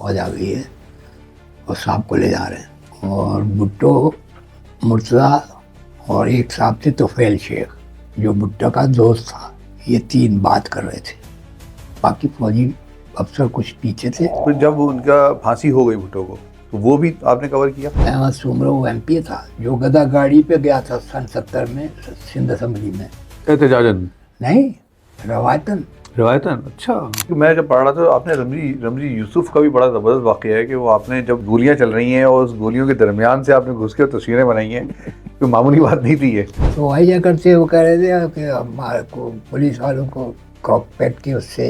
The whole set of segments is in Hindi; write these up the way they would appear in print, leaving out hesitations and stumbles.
फौज आ गई है और साहब को ले जा रहे हैं। और भुट्टो, मुर्तज़ा और एक साहब थे तोफैल शेख, जो भुट्टो का दोस्त था। ये तीन बात कर रहे थे, बाकी फौजी अफसर कुछ पीछे थे। तो जब उनका फांसी हो गई भुट्टो को, तो वो भी आपने कवर किया? अहमद सुमरो वो MP था, जो गदा गाड़ी पे गया था सन 70 में सिंध असम्बली में। एहतजाजन नहीं, रवायतन। रिवायतन। अच्छा, मैं जब पढ़ रहा था तो आपने रमजी यूसुफ का भी बड़ा ज़बरदस्त वाक़या है कि वो आपने जब गोलियां चल रही हैं और उस गोलियों के दरमियान से आपने घुस के तस्वीरें बनाई हैं, तो मामूली बात नहीं थी ये। तो वही क्या करते, वो कह रहे थे कि हमारे को पुलिस वालों को कॉकपिट के उससे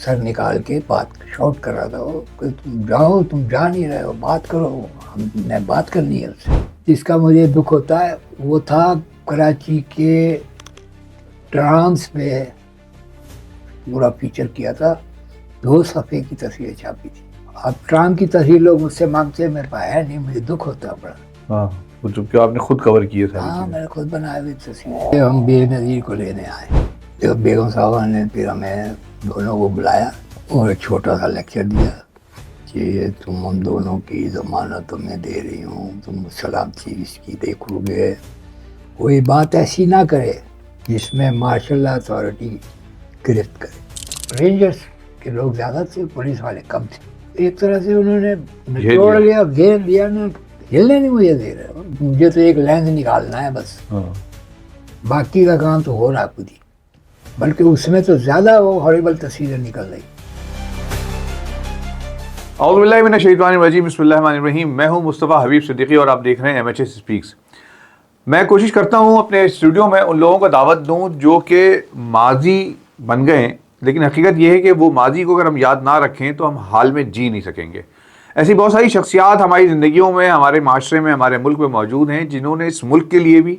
सर निकाल के बात शॉर्ट कर रहा था वो कि तुम जाओ, तुम जा नहीं रहे हो, बात करो, हमने बात करनी है उससे। जिसका मुझे दुख होता है वो था कराची के ट्राम्स पे पूरा फीचर किया था, 2 सफ़े की तस्वीर छापी थी। अब ट्राम की तस्वीर लोग मुझसे मांगते हैं, मेरे पास है नहीं, मुझे दुख होता है बड़ा। हाँ, वो चूँकि आपने खुद कवर किए सारी हाँ, चीज़ें। मैंने खुद बनाए हुई तस्वीर। हम बेनज़ीर को लेने आए, तो बेगम साहबा ने फिर हमें दोनों को बुलाया और एक छोटा सा लेक्चर दिया कि तुम हम दोनों की ज़मानत तुम्हें दे रही हूँ, तुम सलामती इसकी देखोगे, कोई बात ऐसी ना करे जिसमें मार्शल अथॉरिटी गिरफ्त करे। रेंजर्स के लोग ज़्यादा थे, पुलिस वाले कम थे। एक तरह से उन्होंने निचोड़ लिया, घेर लिया ना, हिलने नहीं मुझे दे रहे, मुझे तो एक लेंस निकालना है बस। बाकी का काम तो हो रहा खुद ही, बल्कि उसमें तो ज़्यादा वो हॉरिबल तस्वीरें निकल रही। औज़ुबिल्लाहि मिनश्शैतानिर्रजीम, बिस्मिल्लाहिर्रहमानिर्रहीम। मैं हूं मुस्तफ़ा हबीब सिद्दीकी और आप देख रहे हैं MHS स्पीक्स। मैं कोशिश करता हूं अपने स्टूडियो में उन लोगों को दावत दूं जो कि माजी बन गए हैं, लेकिन हकीकत यह है कि वो माजी को अगर हम याद ना रखें तो हम हाल में जी नहीं सकेंगे। ऐसी बहुत सारी शख्सियात हमारी ज़िंदगियों में, हमारे माशरे में, हमारे मुल्क में मौजूद हैं जिन्होंने इस मुल्क के लिए भी,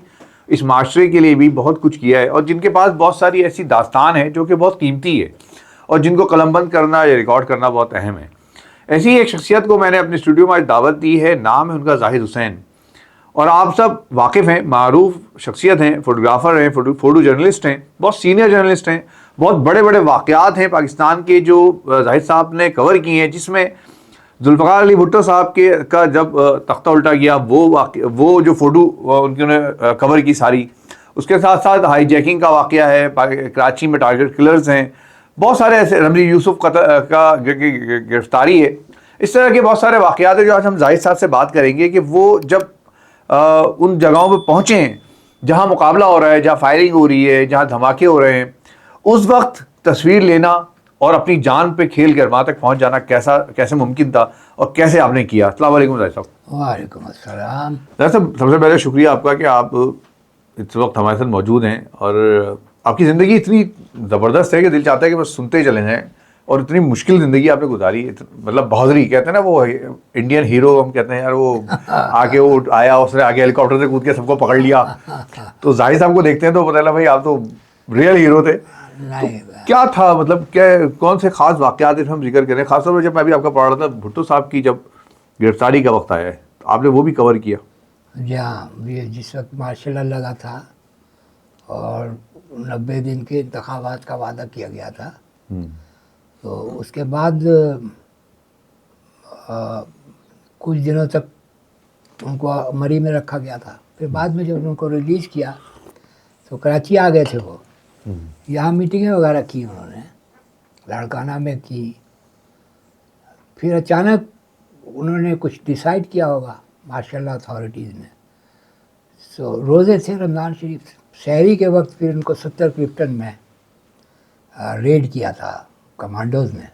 इस माशरे के लिए भी बहुत कुछ किया है और जिनके पास बहुत सारी ऐसी दास्तान है जो कि बहुत कीमती है और जिनको कलमबंद करना या रिकॉर्ड करना बहुत अहम है। ऐसी ही एक शख्सियत को मैंने अपने स्टूडियो में आज दावत दी है। नाम है उनका जाहिद हुसैन, और आप सब वाकिफ़ हैं, मारूफ शख्सियत हैं, फोटोग्राफ़र हैं, फोटो जर्नलिस्ट हैं, बहुत सीनियर जर्नलिस्ट हैं। बहुत बड़े बड़े वाक़यात हैं पाकिस्तान के जो जाहिद साहब ने कवर किए हैं, जिसमें जुल्फ़िकार अली भुट्टो साहब का जब तख्ता उल्टा गया, वो जो फ़ोटो उन्होंने कवर की सारी, उसके साथ साथ हाई जैकिंग का वाक़या है, कराची में टारगेट किलर्स हैं, बहुत सारे ऐसे, रमजी यूसुफ का गिरफ्तारी है। इस तरह के बहुत सारे वाक़यात हैं जो आज हम जाहिद साहब से बात करेंगे कि वो जब उन जगहों पर पहुँचे हैं जहाँ मुकाबला हो रहा है, जहाँ फायरिंग हो रही है, जहाँ धमाके हो रहे हैं, उस वक्त तस्वीर लेना और अपनी जान पे खेल कर वहाँ तक पहुँच जाना कैसे मुमकिन था और कैसे आपने किया। अस्सलाम वालेकुम जाहिद साहब। वालेकुम अस्सलाम। जाहिद साहब, सबसे पहले शुक्रिया आपका कि आप इस वक्त हमारे साथ मौजूद हैं और आपकी ज़िंदगी इतनी ज़बरदस्त है कि दिल चाहता है कि बस सुनते ही चले जाएँ। और इतनी मुश्किल ज़िंदगी आपने गुजारी, मतलब बहादुरी कहते हैं ना, वो इंडियन हीरो हम कहते हैं यार, वो आके वो आया, उसने आगे हेलीकॉप्टर से कूद के सबको पकड़ लिया। तो जाहिद साहब को देखते हैं तो पता चला भाई आप तो रियल हीरो थे। तो क्या था, मतलब क्या, कौन से खास वाक़यात हम जिक्र करें? खासतौर पर जब मैं अभी आपका पढ़ रहा था, भुट्टो साहब की जब गिरफ्तारी का वक्त आया है, तो आपने वो भी कवर किया। जहाँ ये जिस वक्त मार्शल लॉ लगा था और 90 दिन के इंतखाबात का वादा किया गया था, तो उसके बाद कुछ दिनों तक उनको मरी में रखा गया था। फिर बाद में जब उनको रिलीज़ किया तो कराची आ गए थे वो। यहाँ मीटिंगें वगैरह की उन्होंने, लाड़काना में की। फिर अचानक उन्होंने कुछ डिसाइड किया होगा मार्शल अथॉरिटीज़ ने। सो रोज़े थे रमज़ान शरीफ, सहरी के वक्त फिर उनको 70 क्लिफ्टन में रेड किया था कमांडोज़ ने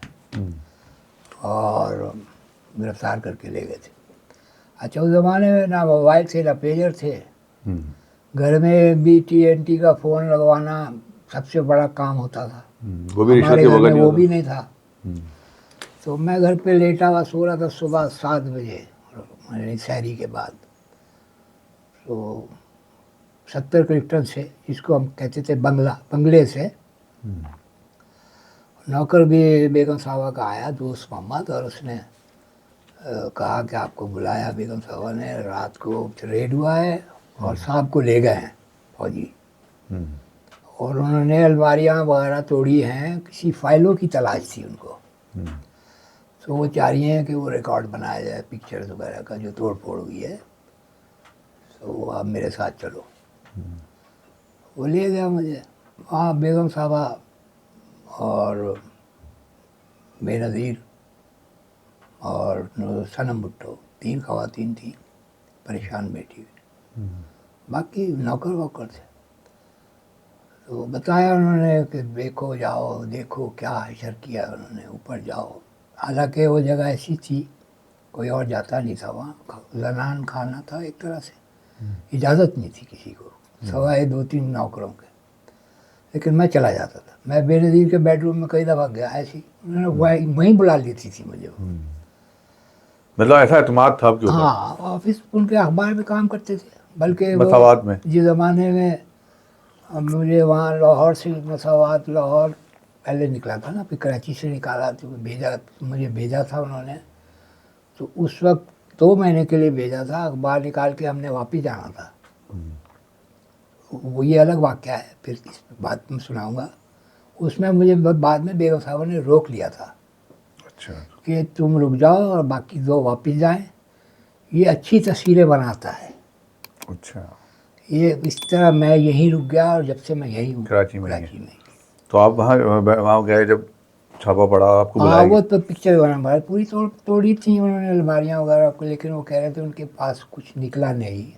और गिरफ्तार करके ले गए थे। अच्छा, उस ज़माने में ना मोबाइल थे ना पेजर थे, घर में भी TNT का फ़ोन लगवाना सबसे बड़ा काम होता था। वो भी हमारे घर में वो भी नहीं था। तो मैं घर पे लेटा हुआ सो रहा था सुबह 7 बजे सहरी के बाद। तो 70 क्लिफ्टन से, जिसको हम कहते थे बंगले से, नौकर भी बेगम साहबा का आया, दोस्त मोहम्मद, और उसने कहा कि आपको बुलाया बेगम साहबा ने, रात को रेड हुआ है और साहब को ले गए हैं फौजी, और उन्होंने अलमारियाँ वगैरह तोड़ी हैं, किसी फाइलों की तलाश थी उनको। तो वो चाह रही हैं कि वो रिकॉर्ड बनाया जाए पिक्चर्स वगैरह का जो तोड़ फोड़ हुई है, तो आप मेरे साथ चलो। वो ले गया मुझे वहाँ, बेगम साहबा और बेनज़ीर और सनम भुट्टो, 3 ख़वातीन थी परेशान बैठी हुई, बाकी नौकर वोकर थे। तो बताया उन्होंने कि देखो जाओ, देखो क्या हशर किया उन्होंने, ऊपर जाओ। हालांकि वो जगह ऐसी थी कोई और जाता नहीं था वहाँ, जनान खाना था एक तरह से, इजाज़त नहीं थी किसी को सवाए 2-3 नौकरों के। लेकिन मैं चला जाता था, मैं बेनज़ीर के बेडरूम में कई दफ़ा गया ऐसी, उन्होंने वहीं बुला ली थी मुझे। मतलब ऐसा एतमाद था आपके ऊपर? हाँ, ऑफिस उनके अखबार में काम करते थे, बल्कि वो मसावात में? जिस ज़माने में मुझे वहाँ लाहौर से मसावात, लाहौर पहले निकला था ना, फिर कराची से निकाला, तो मुझे भेजा था उन्होंने। तो उस वक्त 2 महीने के लिए भेजा था, अखबार निकाल के हमने वापिस जाना था। वो ये अलग वाक़या है, फिर इस बात में सुनाऊंगा। उसमें मुझे बाद में बेगम साहबा ने रोक लिया था। अच्छा। कि तुम रुक जाओ और बाकी 2 वापिस जाएं, ये अच्छी तस्वीरें बनाता है। अच्छा। ये इस तरह मैं यहीं रुक गया और जब से मैं यहीं हूँ, कराची में ही कराची है। में। तो आप वहाँ गए जब छापा पड़ा, आपको हाँ, बुलाया वो गया? तो पिक्चर बना भाई, पूरी तोड़ी थी उन्होंने अलमारियाँ वगैरह को, लेकिन वो कह रहे थे उनके पास कुछ निकला नहीं।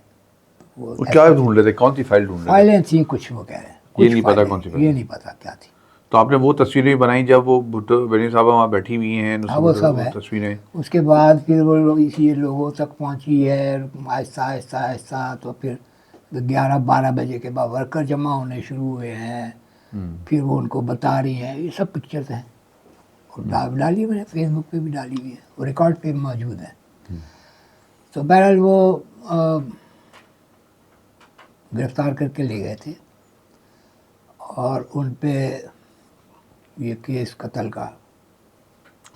वो वो क्या ऐसा ढूंढ रहे थे, कौन सी फाइल ढूंढ रहे थे? फाइलें थी कुछ, वो कह रहे हैं ये कुछ नहीं पता फाइलें, कौन सी फाइल? ये नहीं पता क्या थी। तो आपने वो तस्वीरें बनाई जब वो भुट्टो बेनी साहबा वहाँ बैठी हुई हैं, हाँ, वो सब वो है। तस्वीरें? उसके बाद फिर वो लोग इसी लोगों तक पहुँची है, आहिस्ता आहिस्ता आहिस्ता। तो फिर 11-12 बजे के बाद वर्कर जमा होने शुरू हुए हैं, फिर वो उनको बता रही हैं, ये सब पिक्चर्स हैं। और डाली मैंने फेसबुक पे भी डाली हुई है, वो रिकॉर्ड पे भी मौजूद है। तो बहरहाल वो गिरफ्तार करके ले गए थे और उन पे ये केस कत्ल का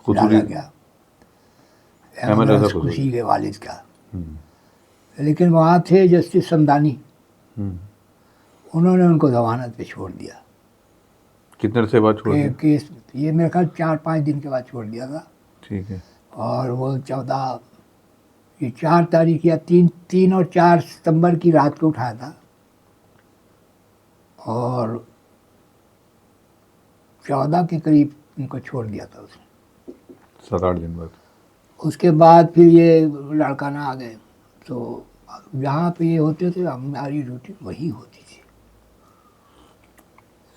डाला गया, अहमद रजा खुशी खुसूरी। के वालिद का। लेकिन वहाँ थे जस्टिस समदानी, उन्होंने उनको जमानत पे छोड़ दिया। कितने अरसे बाद छोड़ दिया? केस ये मेरे ख्याल 4-5 दिन के बाद छोड़ दिया था। ठीक है। और वो 4 तारीख या 3 और 4 सितंबर की रात को उठाया था, और 14 के करीब उनको छोड़ दिया था उसने। 7-8 दिन बाद। उसके बाद फिर ये लड़काना आ गए। तो जहाँ पे ये होते थे हमारी ड्यूटी वही होती थी।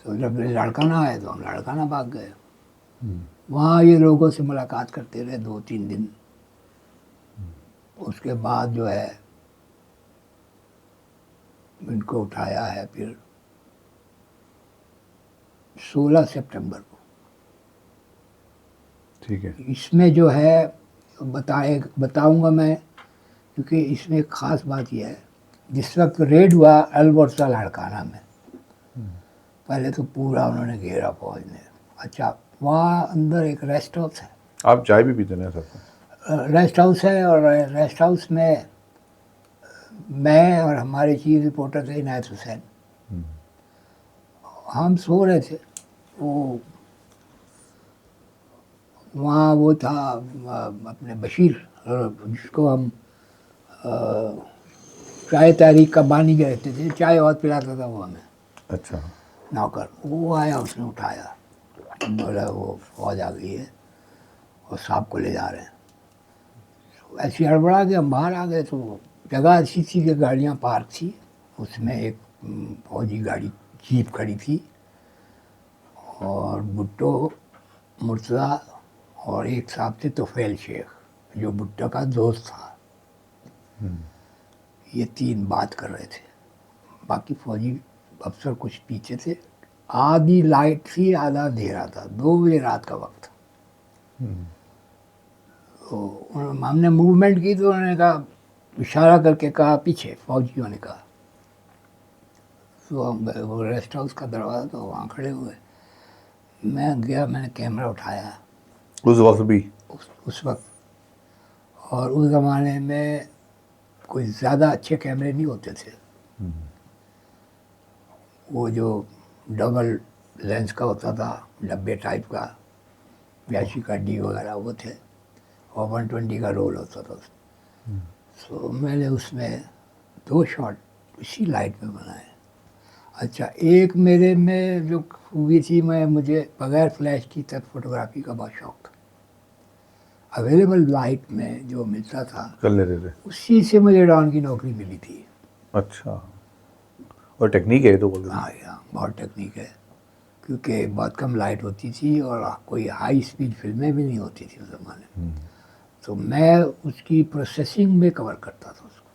तो जब लड़काना आए तो हम लड़काना भाग गए। वहाँ ये लोगों से मुलाकात करते रहे 2-3 दिन। उसके बाद जो है इनको उठाया है फिर 16 सितंबर को। ठीक है। इसमें जो है बताऊंगा मैं, क्योंकि इसमें एक ख़ास बात यह है, जिस वक्त रेड हुआ अलबर्सा लड़काना में, पहले तो पूरा उन्होंने घेरा फौज ने। अच्छा, वहाँ अंदर एक रेस्ट हाउस है। आप चाय भी पीते हैं सर? रेस्ट हाउस है, और रेस्ट हाउस में मैं और हमारे चीफ रिपोर्टर थे इनायत हुसैन, हम सो रहे थे। वो वहाँ वो था अपने बशीर, जिसको हम चाय तारीख का बानी कहते थे, चाय बहुत पिलाता था वो हमें। अच्छा। नौकर वो आया, उसने उठाया, बोला वो फौज आ गई है और साहब को ले जा रहे हैं। तो ऐसी हड़बड़ा के हम बाहर आ गए। तो जगह अच्छी थी कि गाड़ियाँ पार्क थी, उसमें एक फौजी गाड़ी जीप खड़ी थी, और भुट्टो, मुर्तज़ा और एक साहब थे तोफैल शेख, जो भुट्टो का दोस्त था। ये 3 बात कर रहे थे, बाकी फौजी अफसर कुछ पीछे थे। आधी लाइट थी, आधा अंधेरा था, 2 बजे रात का वक्त था। तो हमने मूवमेंट की तो उन्होंने कहा, इशारा करके कहा पीछे, फौजियों ने कहा। तो हम वो रेस्ट हाउस का दरवाज़ा, तो वहाँ खड़े हुए। मैं गया, मैंने कैमरा उठाया उस वक्त भी? उस वक्त। और उस ज़माने में कोई ज़्यादा अच्छे कैमरे नहीं होते थे, वो जो डबल लेंस का होता था, डब्बे टाइप का, 82 का डी वगैरह वो थे। और 120 का रोल होता था उसमें। तो मैंने उसमें 2 शॉट उसी लाइट में बनाए। अच्छा, एक मेरे में जो खूबी थी, मुझे बगैर फ्लैश की तक फोटोग्राफी का बहुत शौक था। अवेलेबल लाइट में जो मिलता था कर लेते थे। उसी से मुझे डॉन की नौकरी मिली थी। अच्छा, और टेक्निक है ये तो बोल रहे हाँ यार, बहुत टेक्निक है, क्योंकि बहुत कम लाइट होती थी और कोई हाई स्पीड फिल्में भी नहीं होती थी उस ज़माने में। तो मैं उसकी प्रोसेसिंग में कवर करता था उसको,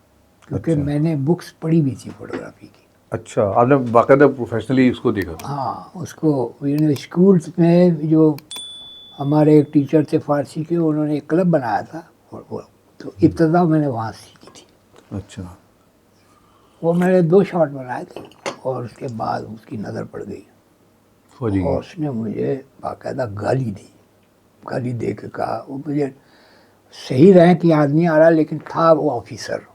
क्योंकि अच्छा। मैंने बुक्स पढ़ी भी थी फोटोग्राफी की। अच्छा, आपने बाकायदा प्रोफेशनली उसको देखा था? हाँ, उसको स्कूल्स में जो हमारे एक टीचर थे फारसी के, उन्होंने एक क्लब बनाया था, और वो तो इब्तदा मैंने वहाँ सीखी थी। अच्छा। वो मैंने 2 शॉट बनाए थे और उसके बाद उसकी नज़र पड़ गई फौजी और की। उसने मुझे बाकायदा गाली दी। गाली दे के कहा, वो मुझे सही रैंक की आदमी आ रहा, लेकिन था वो ऑफिसर,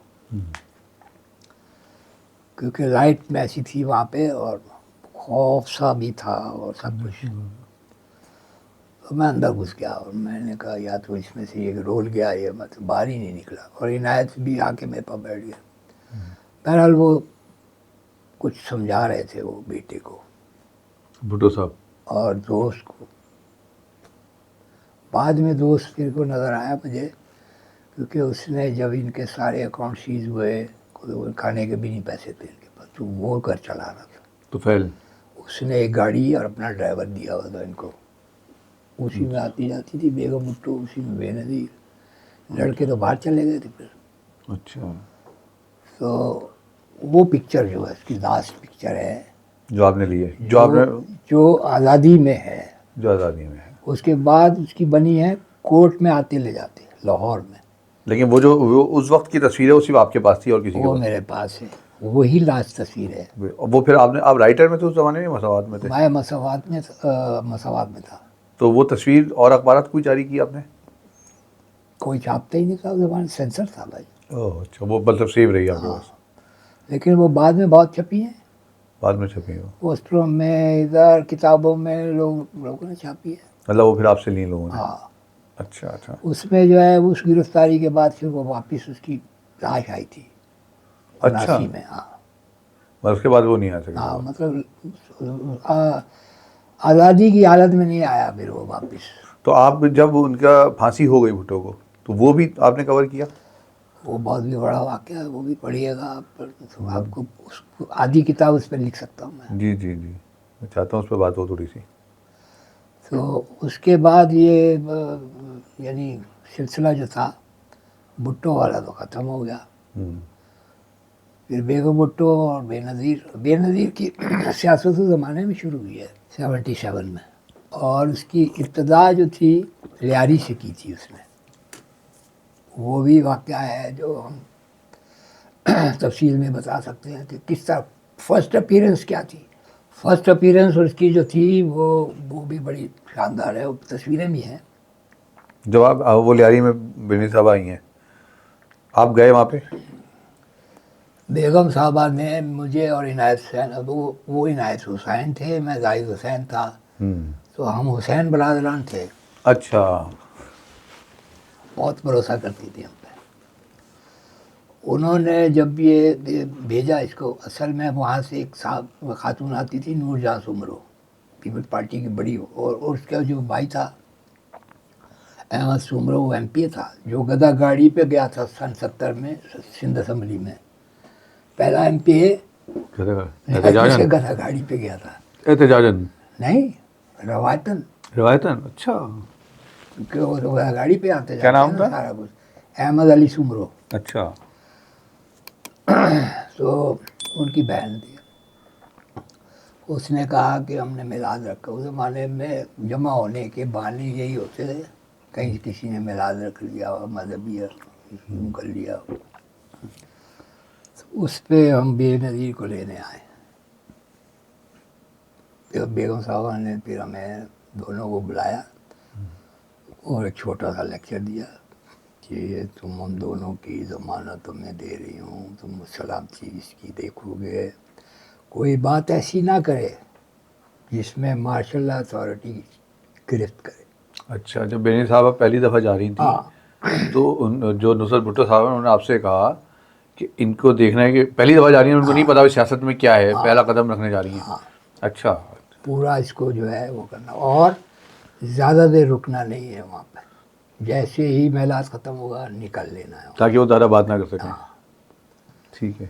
क्योंकि लाइट में ऐसी थी वहाँ पे और खौफ सा भी था और सब कुछ। तो मैं अंदर घुस गया और मैंने कहा या तो इसमें से एक रोल गया, ये मतलब बाहर ही नहीं निकला। और इनायत भी आके मेरे पास बैठ गया। बहरहाल वो कुछ समझा रहे थे वो बेटे को भुट्टो साहब। और दोस्त को। बाद में दोस्त फिर को नज़र आया मुझे, क्योंकि उसने जब इनके सारे अकाउंट सीज हुए, कोई खाने के भी नहीं पैसे थे इनके पास, तो वो घर चला रहा था। तो फैल। उसने एक गाड़ी और अपना ड्राइवर दिया हुआ था इनको, उसी में आती जाती थी बेगम भुट्टो, उसी में बेनज़ीर। लड़के तो बाहर चले गए थे फिर। अच्छा, तो वो पिक्चर जो है, इसकी लास्ट पिक्चर है जो आपने लिए, जो आपने, जो आज़ादी में है। जो आज़ादी में है। उसके बाद उसकी बनी है कोर्ट में आते ले जाते लाहौर में। लेकिन वो उस वक्त की तस्वीर है, वो सिर्फ आपके पास थी और किसी के वो पास? मेरे पास है, वही लास्ट तस्वीर है। वो फिर आपने, आप राइटर में थे उस ज़माने में, मसावात में थे? मैं मसावात में था। तो वो तस्वीर और अखबारात कोई जारी की आपने? कोई छापता ही नहीं था उस ज़माने, सेंसर था भाई। ओह अच्छा, वो मतलब सेव रही आपके हाँ, पास? लेकिन वो बाद में बहुत छपी है, बाद में छपी हो? पोस्टरों में, इधर किताबों में लोगों ने छापी है। मतलब वो फिर आपसे लिए लोगों ने? हाँ, अच्छा अच्छा। उसमें जो है उस गिरफ्तारी के बाद फिर वो वापस उसकी लाश आई थी अच्छा, 79 में। हाँ मतलब उसके बाद वो नहीं आ सके हाँ, दोबारा? मतलब आज़ादी की हालत में नहीं आया फिर वो वापस। तो आप जब उनका फांसी हो गई भुट्टो को, तो वो भी आपने कवर किया? वो बहुत भी बड़ा वाक़या है, वो भी पढ़िएगा आप, तो आपको उसको आधी किताब उस पर लिख सकता हूँ मैं। जी जी जी, मैं चाहता हूँ उस पर बात हो थोड़ी सी। तो उसके बाद ये यानी सिलसिला जो था भुट्टो वाला तो ख़त्म हो गया। फिर बेगम भुट्टो और बेनज़ीर की सियासत उस ज़माने में शुरू हुई है 77 में, और उसकी इब्तदा जो थी लियारी से की थी उसने। वो भी वाक़या है जो हम तफसील में बता सकते हैं कि किस तरह फर्स्ट अपीयरेंस क्या थी। फर्स्ट अपीयरेंस उसकी जो थी वो भी बड़ी शानदार है, वो तस्वीरें भी हैं। जब आप वो लियारी में बेनी साहब आई हैं, आप गए वहाँ पे? बेगम साहबा ने मुझे और इनायत हुसैन, वो इनायत हुसैन थे, मैं जाहिद हुसैन था, तो हम हुसैन बरादरान थे। अच्छा। बहुत भरोसा करती थी हम पे। उन्होंने जब ये भेजा इसको, असल में वहाँ से एक साहब खातून आती थी, नूरजहां सुमरो, पीपल्स पार्टी की बड़ी, और उसका जो भाई था अहमद सुमरो, वो MP था, जो गदा गाड़ी पे गया था सन 70 में सिंध असम्बली में। पहला MP एहतजाजन? गदा गाड़ी पे गया था। एहतजाजन? नहीं, रवायतन, रिवायतन? अच्छा। क्योंकि वो तो गदा गाड़ी पे आते क्या जाते हैं नाम ना था? सारा कुछ। अहमद अली सुमरो। अच्छा। तो उनकी बहन थी। उसने कहा कि हमने मिलाद रखा। उस ज़माने में जमा होने के बहाने यही होते थे, कहीं किसी ने मिलाद रख लिया हो, मजहबी यूँ कर लिया हो। तो उस पर हम बेनज़ीर को लेने आए। तो बेगम साहबा ने फिर हमें दोनों को बुलाया और एक छोटा सा लेक्चर दिया कि तुम हम दोनों की ज़मानत मैं दे रही हूँ, तुम सलाम चीज़ की देखोगे, कोई बात ऐसी ना करे जिसमें मार्शल अथॉरिटी गिरफ्त करे। अच्छा, जब बेनी साहब पहली दफ़ा जा रही थी, हाँ, तो जो नुसरत भुट्टो साहब हैं उन्होंने आपसे कहा कि इनको देखना है कि पहली दफ़ा जा रही हैं, उनको नहीं पता सियासत में क्या है, पहला कदम रखने जा रही हैं। अच्छा। पूरा इसको जो है वो करना, और ज़्यादा देर रुकना नहीं है वहाँ पे। जैसे ही महलाज ख़त्म होगा निकल लेना है। ताकि वो ज़्यादा बात ना कर सकें। ठीक है।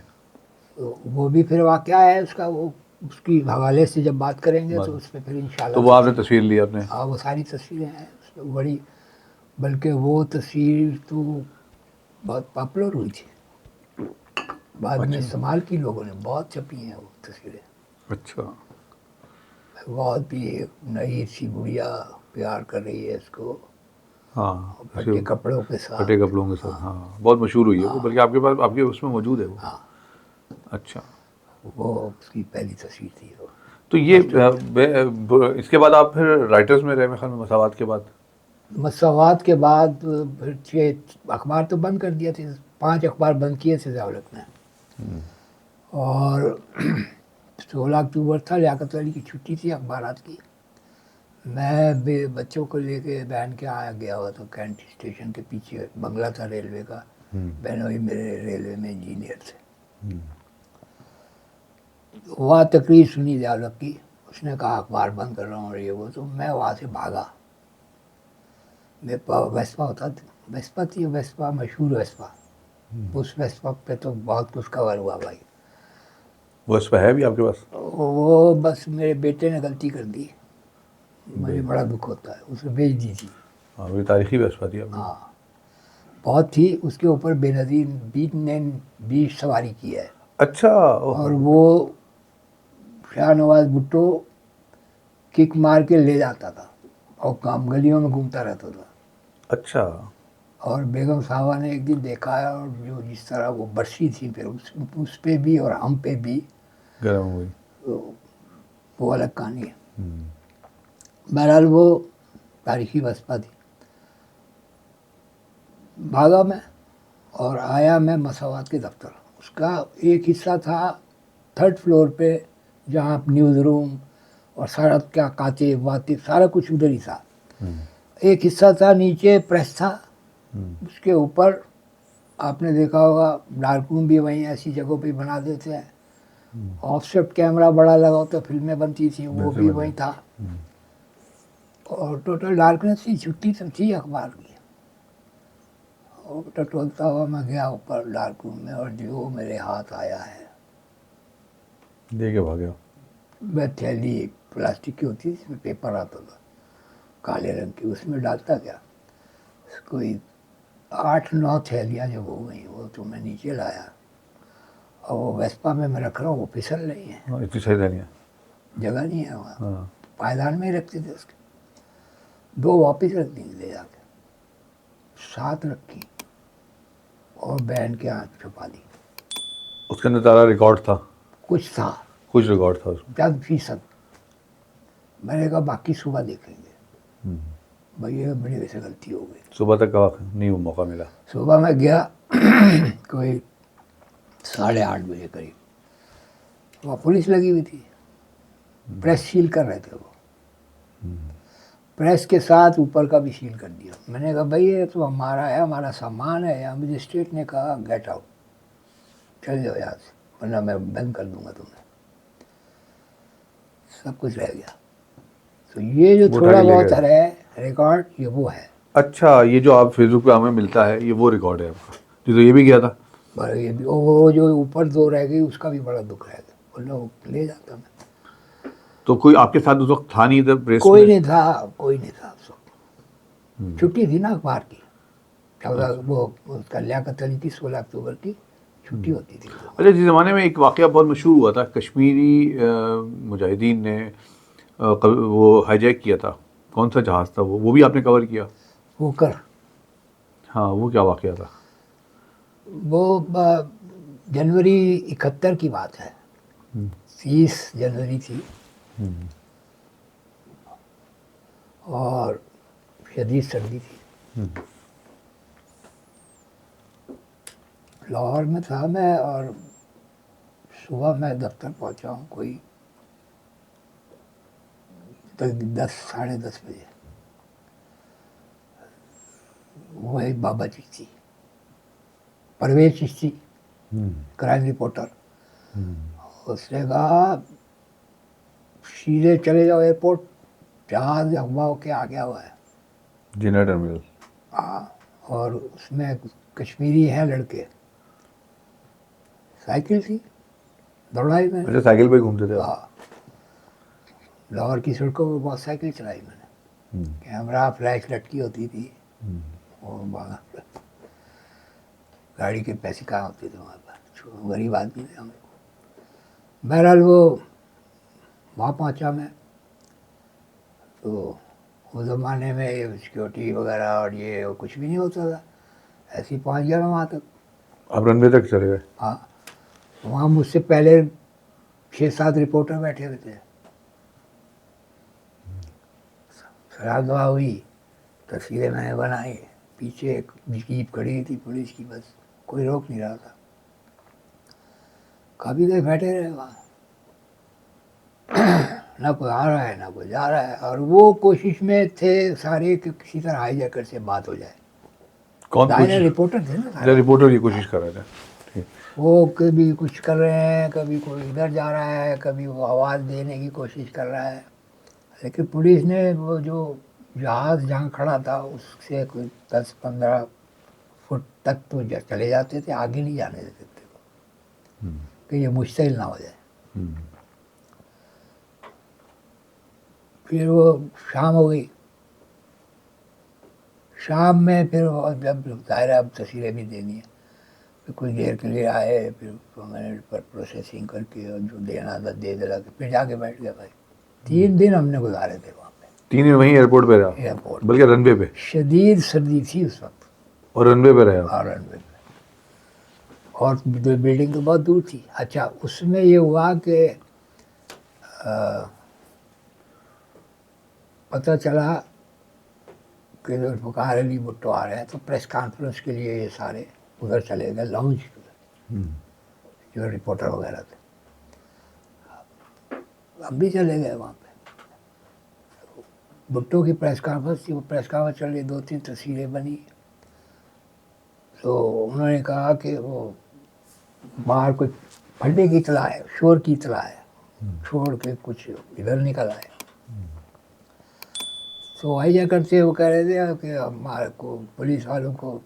तो वो भी फिर वाक़या है उसका, वो उसकी हवाले से जब बात करेंगे तो उसमें फिर तो इंशाल्लाह वो आपने तस्वीर ली आपने? हाँ, वो सारी तस्वीरें हैं उसमें बड़ी, बल्कि वो तस्वीर तो बहुत पॉपुलर हुई थी, बाद में अच्छा। इस्तेमाल की लोगों ने, बहुत छपी हैं वो तस्वीरें। अच्छा। बहुत भी एक नई सी गुड़िया प्यार कर रही है इसको, हाँ, फटे कपड़ों के साथ। फटे कपड़ों के साथ। हाँ, बहुत मशहूर हुई है वो, बल्कि आपके पास आपके उसमें मौजूद है वो। अच्छा। वो उसकी पहली तस्वीर थी वो। तो ये इसके बाद आप फिर राइटर्स में रहे मेरे ख्याल में, मसावात के बाद? मसावात के बाद फिर 6 अखबार तो बंद कर दिया थे, 5 अखबार बंद किए थे ज़ावलक ने। और 16 अक्टूबर था, लियाकत अली की छुट्टी थी अखबारात की। मैं बच्चों को लेके बहन के आया गया हुआ था, कैंट स्टेशन के पीछे बंगला था रेलवे का। बहनों ही मेरे रेलवे में इंजीनियर थे। वहाँ तकरीर सुनी ज़ावलक की, उसने कहा अखबार बंद कर रहा हूँ और ये वो, तो मैं वहाँ से भागा। मेरे पास वेस्पा होता, वेस्पा थी, वेस्पा मशहूर वेस्पा, उस वेस्पा पे तो बहुत कुछ कवर हुआ भाई। वो इस पर है भी आपके पास? वो बस मेरे बेटे ने गलती कर दी, मुझे बड़ा दुख होता है, उसे बेच दी थी। हाँ, वो तारीखी व्यवस्था थी आपकी। हाँ, बहुत थी, उसके ऊपर बेनज़ीर बीट ने भी सवारी की है। अच्छा। और वो शाहनवाज भुट्टो किक मार के ले जाता था और काम गलियों में घूमता रहता था। अच्छा। और बेगम साहबा ने एक दिन देखा है, और जो जिस तरह वो बरसी थी फिर उस पे भी और हम पे भी, गर्म हो गई। तो वो अलग कहानी है। बहरहाल वो तारीखी वस्पा थी। भागा मैं और आया मैं मसावात के दफ्तर। उसका एक हिस्सा था 3rd फ्लोर पे, जहाँ न्यूज़ रूम और सारा क्या कातिब वातिब सारा कुछ उधर ही था। एक हिस्सा था नीचे, प्रेस था, उसके ऊपर आपने देखा होगा डार्क रूम भी वहीं ऐसी जगहों पे बना देते हैं। ऑफसेट कैमरा बड़ा लगा तो फिल्में बनती थी, वो भी वहीं था। और टोटल डार्कनेस थी, छुट्टी तो थी अखबार की। और टटोलता हुआ मैं गया ऊपर डार्क रूम में, और जो मेरे हाथ आया है, दे के भाग गया। मैं थैली प्लास्टिक की होती थी, इसमें पेपर आता था काले रंग की, उसमें डालता गया। कोई 8-9 थैलियाँ जब हो गई, वो तो मैं नीचे लाया, और वो वेस्पा में मैं रख रहा हूँ, वो फिसल रही है, हाँ, इतनी सही थैलियाँ। जगह नहीं है वहाँ। हाँ। पायदान में ही रखते थे उसके, 2 वापस रख दी ले जाके, 7 रखी और बहन के हाथ छुपा दी। उसके अंदर तारा रिकॉर्ड था? कुछ था, कुछ रिकॉर्ड था उसमें। 10%। मैंने कहा बाकी सुबह देखेंगे। भैया मेरी वैसे गलती हो गई। सुबह तक का नहीं वो मौका मिला। सुबह मैं गया कोई 8:30 बजे करीब, वहाँ पुलिस लगी हुई थी, प्रेस सील कर रहे थे वो, प्रेस के साथ ऊपर का भी सील कर दिया। मैंने कहा भाई ये तो हमारा है, हमारा सामान है। या मजिस्ट्रेट ने कहा गेट आउट, चल जाओ यहाँ से, वरना मैं बंद कर दूंगा तुम्हें। सब कुछ रह गया। तो ये जो वो थोड़ा उठा के ले बहुत गए। है रिकॉर्ड, ये वो है। अच्छा, ये जो आप फेसबुक पे हमें मिलता है ये वो रिकॉर्ड है आपका? तो ये भी गया था? पर ये भी, वो जो ऊपर 2 रह गई, उसका भी बड़ा दुख रह गया, बोलो ले जाता मैं। तो कोई आपके साथ उस वक्त था नहीं इधर प्रेस कोई में? नहीं था, कोई नहीं था उस वक्त। छुट्टी थी ना अखबार की, 14 वो उसका लियाकत अली की 16 अक्टूबर की छुट्टी होती थी। अच्छा, जिस ज़माने में एक वाक़या बहुत मशहूर हुआ था, कश्मीरी मुजाहिदीन ने वो हाईजैक किया था, कौन सा जहाज़ था वो भी आपने कवर किया? होकर हाँ, वो क्या वाक़या था? वो जनवरी 71 की बात है, 30 जनवरी थी, और शदीद सर्दी थी। लाहौर में था मैं, और सुबह मैं दफ्तर पहुंचा हूँ कोई 10 साढ़े 10 बजे। वो है बाबा चिश्ती, परवेज चिश्ती, क्राइम रिपोर्टर। उसने कहा सीधे चले जाओ एयरपोर्ट, जहाज हवा के आ गया हुआ है। जिन्ना टर्मिनल। हाँ, और उसमें कश्मीरी हैं लड़के, साइकिल थी, दौड़ाई मैंने। अच्छा, साइकिल पे घूमते थे आप? हाँ, लाहौर की सड़कों पर बहुत साइकिल चलाई मैंने। कैमरा फ्लैश लटकी होती थी, और वहाँ गाड़ी के पैसे कहाँ होते थे वहाँ पर, गरीब आदमी थे हम। बहरहाल वो वहाँ पहुँचा मैं, तो उस ज़माने में ये सिक्योरिटी वगैरह और ये और कुछ भी नहीं होता था, ऐसे ही पहुँच गया मैं वहाँ तक। आप रनवे तक चले गए? हाँ, वहाँ मुझसे पहले 6-7 रिपोर्टर बैठे हुए थे। शराब दवा हुई, तस्वीरें मैंने बनाई, पीछे एक जीप खड़ी थी पुलिस की, बस कोई रोक नहीं रहा था। काफ़ी देर बैठे रहे वहाँ, ना कोई आ रहा है ना कोई जा रहा है, और वो कोशिश में थे सारे कि किसी तरह हाईजैकर से बात हो जाए। कौन दायरे रिपोर्टर थे ना सारे, रिपोर्टर की कोशिश कर रहे थे? ठीक। वो कभी कुछ कर रहे हैं, कभी कोई इधर जा रहा है, कभी वो आवाज़ देने की कोशिश कर रहा है। लेकिन पुलिस ने वो जो जहाज़ जहाँ खड़ा था उससे कोई 10-15 फुट तक तो चले जाते थे, आगे नहीं जाने देते थे कि ये मुश्तिल ना हो जाए। फिर वो शाम हो गई, शाम में फिर जब जाहिर है अब तस्वीरें भी देनी है, फिर कुछ देर के लिए आए, फिर उसको मैंने पर प्रोसेसिंग करके और जो देना था दे दिला के फिर जाके बैठ गया भाई। 3 दिन हमने गुजारे थे वहाँ पे। 3 दिन वहीं एयरपोर्ट पे रहा? एयरपोर्ट, बल्कि रनवे पे? शदीद सर्दी थी उस वक्त, और रनवे पे रहे आप? और रनवे पे, और बिल्डिंग तो बहुत दूर थी। अच्छा, उसमें ये हुआ कि पता चला कि ज़ुल्फ़िकार अली भुट्टो आ रहे हैं, तो प्रेस कॉन्फ्रेंस के लिए ये सारे उधर चले गए, लाउंज जो रिपोर्टर वगैरह थे। हम भी चले गए वहाँ पे। भुट्टो की प्रेस कॉन्फ्रेंस थी, वो प्रेस कॉन्फ्रेंस चल रही, 2-3 तस्वीरें बनी। तो उन्होंने कहा कि वो बाहर कुछ फटने की इतला है, शोर की इतला है, छोड़ के कुछ इधर निकल आए। तो हाईजैकर से वो कह रहे थे कि हमारे को पुलिस वालों को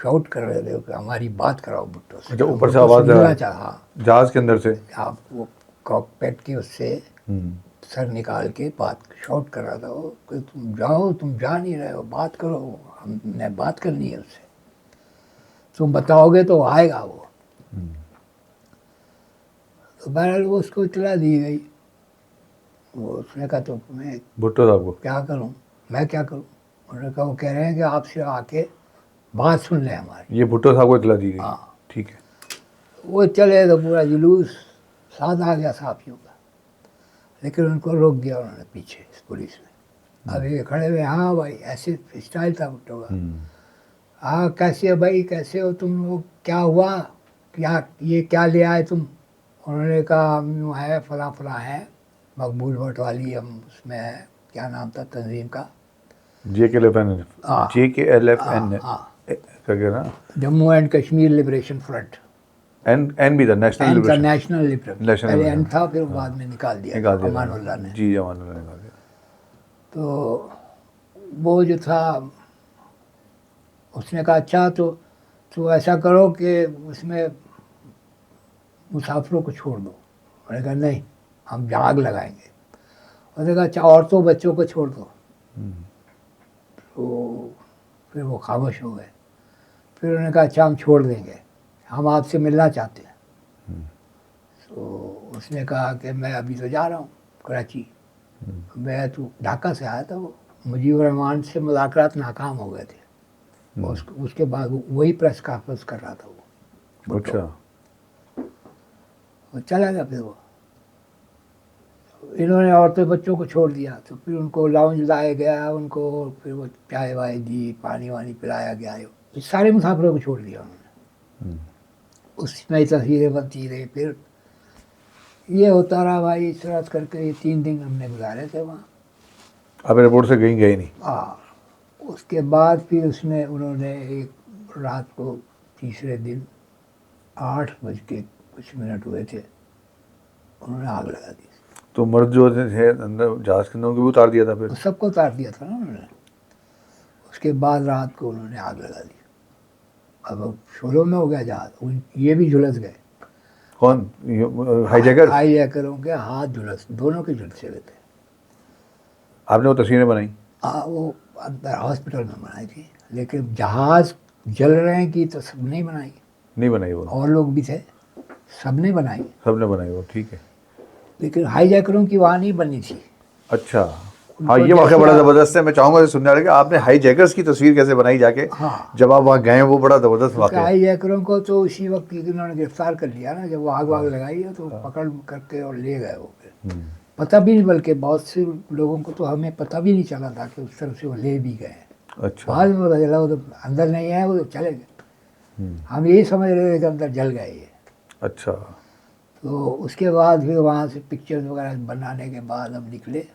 शाउट कर रहे थे कि हमारी बात कराओ भुट्टो से। अच्छा, ऊपर से आवाज़ आ रहा है? हाँ, जहाज के अंदर से आप वो कॉकपिट की उससे सर निकाल के बात शाउट कर रहा था वो कि तुम जाओ, तुम जा नहीं रहे हो, बात करो, हमने बात करनी है उससे, तुम बताओगे तो आएगा वो। तो बहरहाल वो उसको इतला दी गई। वो उसने कहा तो मैं भुट्टो साहब को? क्या करूं, मैं क्या करूं? उन्होंने कहा वो कह रहे हैं कि आपसे आके बात सुन लें हमारी। ये भुट्टो साहब को इतला दी गई? हाँ, ठीक है। वो चले तो पूरा जुलूस साथ आ गया साफियों का, लेकिन उनको रोक दिया उन्होंने पीछे पुलिस ने। अब ये खड़े हुए, हाँ भाई, ऐसे स्टाइल था भुट्टो का। हाँ, कैसे हो भाई, कैसे हो तुम लोग, क्या हुआ, क्या ये क्या ले आए तुम? उन्होंने कहा हम यूँ है, फला फला है, मकबूल भट्ट वाली, हम उसमें है, क्या नाम था तंजीम का, JKLFN, हाँ, JKLFN हाँ, करके ना, Jammu and Kashmir liberation front. N भी था, नेशनल एन था, लिबरेशन। नेशनल लिबरेशन, पहले एन था, फिर बाद में निकाल दिया निकाल दिया अमानुल्लाह ने। जी, अमानुल्लाह ने निकाल दिया। तो वो जो था, उसने कहा अच्छा तो ऐसा करो कि उसमें मुसाफिरों को छोड़ दो। मैंने कहा नहीं, हम जाग लगाएंगे। उसने कहा अच्छा, औरतों बच्चों को छोड़ दो। तो फिर वो खामोश हो गए। फिर उन्होंने कहा अच्छा, हम छोड़ देंगे, हम आपसे मिलना चाहते हैं। तो उसने कहा कि मैं अभी तो जा रहा हूँ कराची, मैं तो ढाका से आया था। वो मुजीबुर रहमान से मुज़ाकरात नाकाम हो गए थे। उसके बाद वही प्रेस कॉन्फ्रेंस कर रहा था वो। अच्छा, वो चला गया। फिर वो इन्होंने औरतें बच्चों को छोड़ दिया, तो फिर उनको लाउंज लाया गया, उनको फिर वो चाय वाय दी, पानी वानी पिलाया गया। ये सारे मुसाफिरों को छोड़ दिया उन्होंने। उसमें तस्वीरें बनती रही। फिर ये होता रहा भाई, इस तरह करके ये 3 दिन हमने गुजारे थे वहाँ। आप एयरपोर्ट से कहीं गए नहीं? हाँ, उसके बाद फिर उसने उन्होंने एक रात को तीसरे दिन 8 बज के कुछ हुए थे, उन्होंने आग लगा दी। तो मर्द जो थे अंदर जहाज के अंदर उनको भी उतार दिया था फिर? तो सबको उतार दिया था ना उन्होंने। उसके बाद रात को उन्होंने आग लगा दी। अब शोलों में हो गया जहाज, ये भी झुलस गए। कौन? हाईजैकर? हाईजैकरों के हाथ झुलस, दोनों के झुलसे हुए थे। आपने वो तस्वीरें बनाई? वो अंदर हॉस्पिटल में बनाई थी, लेकिन जहाज जल रहे हैं की तो सब नहीं बनाई। नहीं बनाई वो? और लोग भी थे, सबने बनाई। सबने बनाई वो, ठीक है। लेकिन हाईजैकरों की वहाँ नहीं बनी थी। अच्छा, हाँ, ये वाक़या बड़ा ज़बरदस्त है। मैं चाहूँगा कि सुनने वाले कि आपने हाईजैकर्स की तस्वीर कैसे बनाई जाके? हाँ, जब आप वहाँ गए, वो बड़ा ज़बरदस्त वाक़या है। हाईजैकरों को तो उसी वक्त उन्होंने गिरफ्तार कर लिया ना, जब वो आग वाग लगाई है तो पकड़ करके और ले गए वो। फिर पता भी नहीं, बल्कि बहुत से लोगों को तो हमें पता भी नहीं चला था कि उस तरफ से वो ले भी गए। अच्छा। बाद में पता चला वो तो अंदर नहीं आए, वो तो चले गए। हम यही समझ रहे थे कि अंदर जल गए ये। अच्छा। तो उसके बाद फिर वहाँ से पिक्चर्स वगैरह बनाने के बाद हम निकले,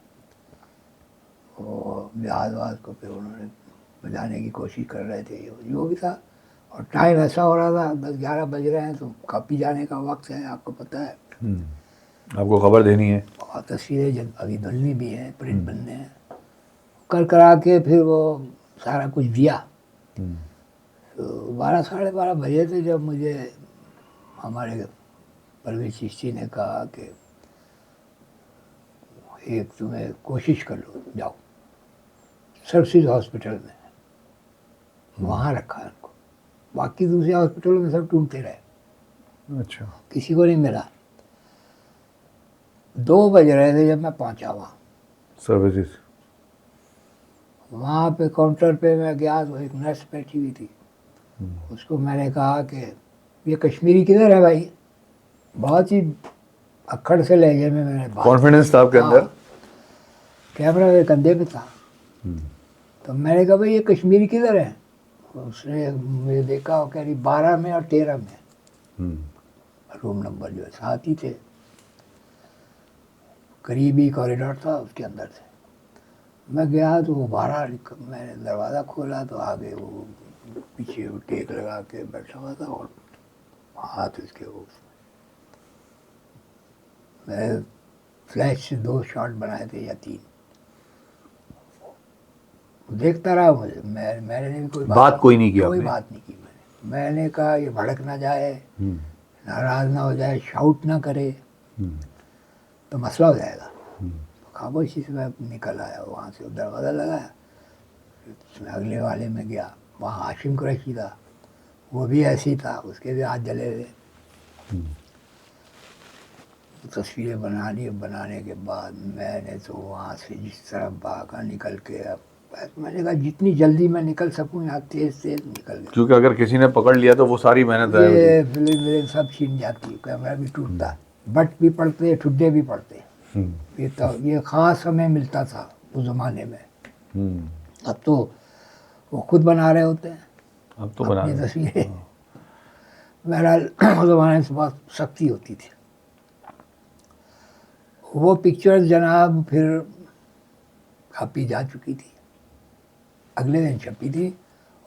और जहाज वहाज को फिर उन्होंने बजाने की कोशिश कर रहे थे, जो भी था। और टाइम ऐसा हो रहा था, 10-11 बज रहे हैं, तो कापी जाने का वक्त है, आपको पता है। आपको खबर देनी है। और तस्वीरें जब अभी धुलनी भी हैं, प्रिंट बनने हैं, कर करा के फिर वो सारा कुछ दिया। तो 12-12:30 बजे थे जब मुझे हमारे परवेज चिश्ती ने कहा कि एक तुम्हें कोशिश कर लो, जाओ सर्विसेज हॉस्पिटल में, वहाँ रखा है उनको। बाकी दूसरे हॉस्पिटलों में सब ढूंढते रहे, अच्छा। किसी को नहीं मिला। 2 बज रहे थे जब मैं पहुँचा वहाँ। सर्विसेज? वहाँ पे काउंटर पे मैं गया तो एक नर्स बैठी हुई थी। उसको मैंने कहा कि ये कश्मीरी किधर है भाई? बहुत ही अक्खड़ से लहजे में मैंने बात। कॉन्फिडेंस था आपके अंदर? कैमरा मेरे कंधे पे था। तो मैंने कहा भाई ये कश्मीरी किधर है? उसने मुझे देखा और कह रही 12 में और 13 में। रूम नंबर जो है साथ ही थे, करीबी कॉरिडोर था, उसके अंदर थे। मैं गया तो वो बाहर, मैंने दरवाज़ा खोला तो आगे वो पीछे वो टेक लगा के बैठा हुआ था और हाथ उसके वो। मैं फ्लैश से 2 शॉट बनाए थे या 3। देखता रहा मुझे, मैंने भी कोई बात कोई नहीं की कोई आपने? बात नहीं की मैंने कहा ये भड़क ना जाए, नाराज़ ना हो जाए, शाउट ना करे तो मसला हो जाएगा। तो खामोशी से मैं निकल आया वहाँ से, दरवाज़ा लगाया। मैं अगले वाले में गया, वहाँ हाशिम कुरैशी था, वो भी ऐसे ही था, उसके भी हाथ जले हुए। तस्वीरें बना ली। बनाने के बाद मैंने तो वहाँ से जिस तरह भागा निकल के, अब मैंने कहा जितनी जल्दी मैं निकल सकूँ यहाँ, तेज़ निकल गया। क्योंकि अगर किसी ने पकड़ लिया तो वो सारी मेहनत है, ये फिल्म सब छीन जाती, कैमरा भी टूटता, बट भी पड़ते, ठुड्डे भी पड़ते। ये तो ये ख़ास हमें मिलता था उस ज़माने में। अब तो वो खुद बना रहे होते हैं अब तो बना अपनी रहे। तस्वीरें। बहरहाल उस ज़माने से बहुत सख्ती होती थी। वो पिक्चर्स जनाब फिर छपी जा चुकी थी, अगले दिन छपी थी,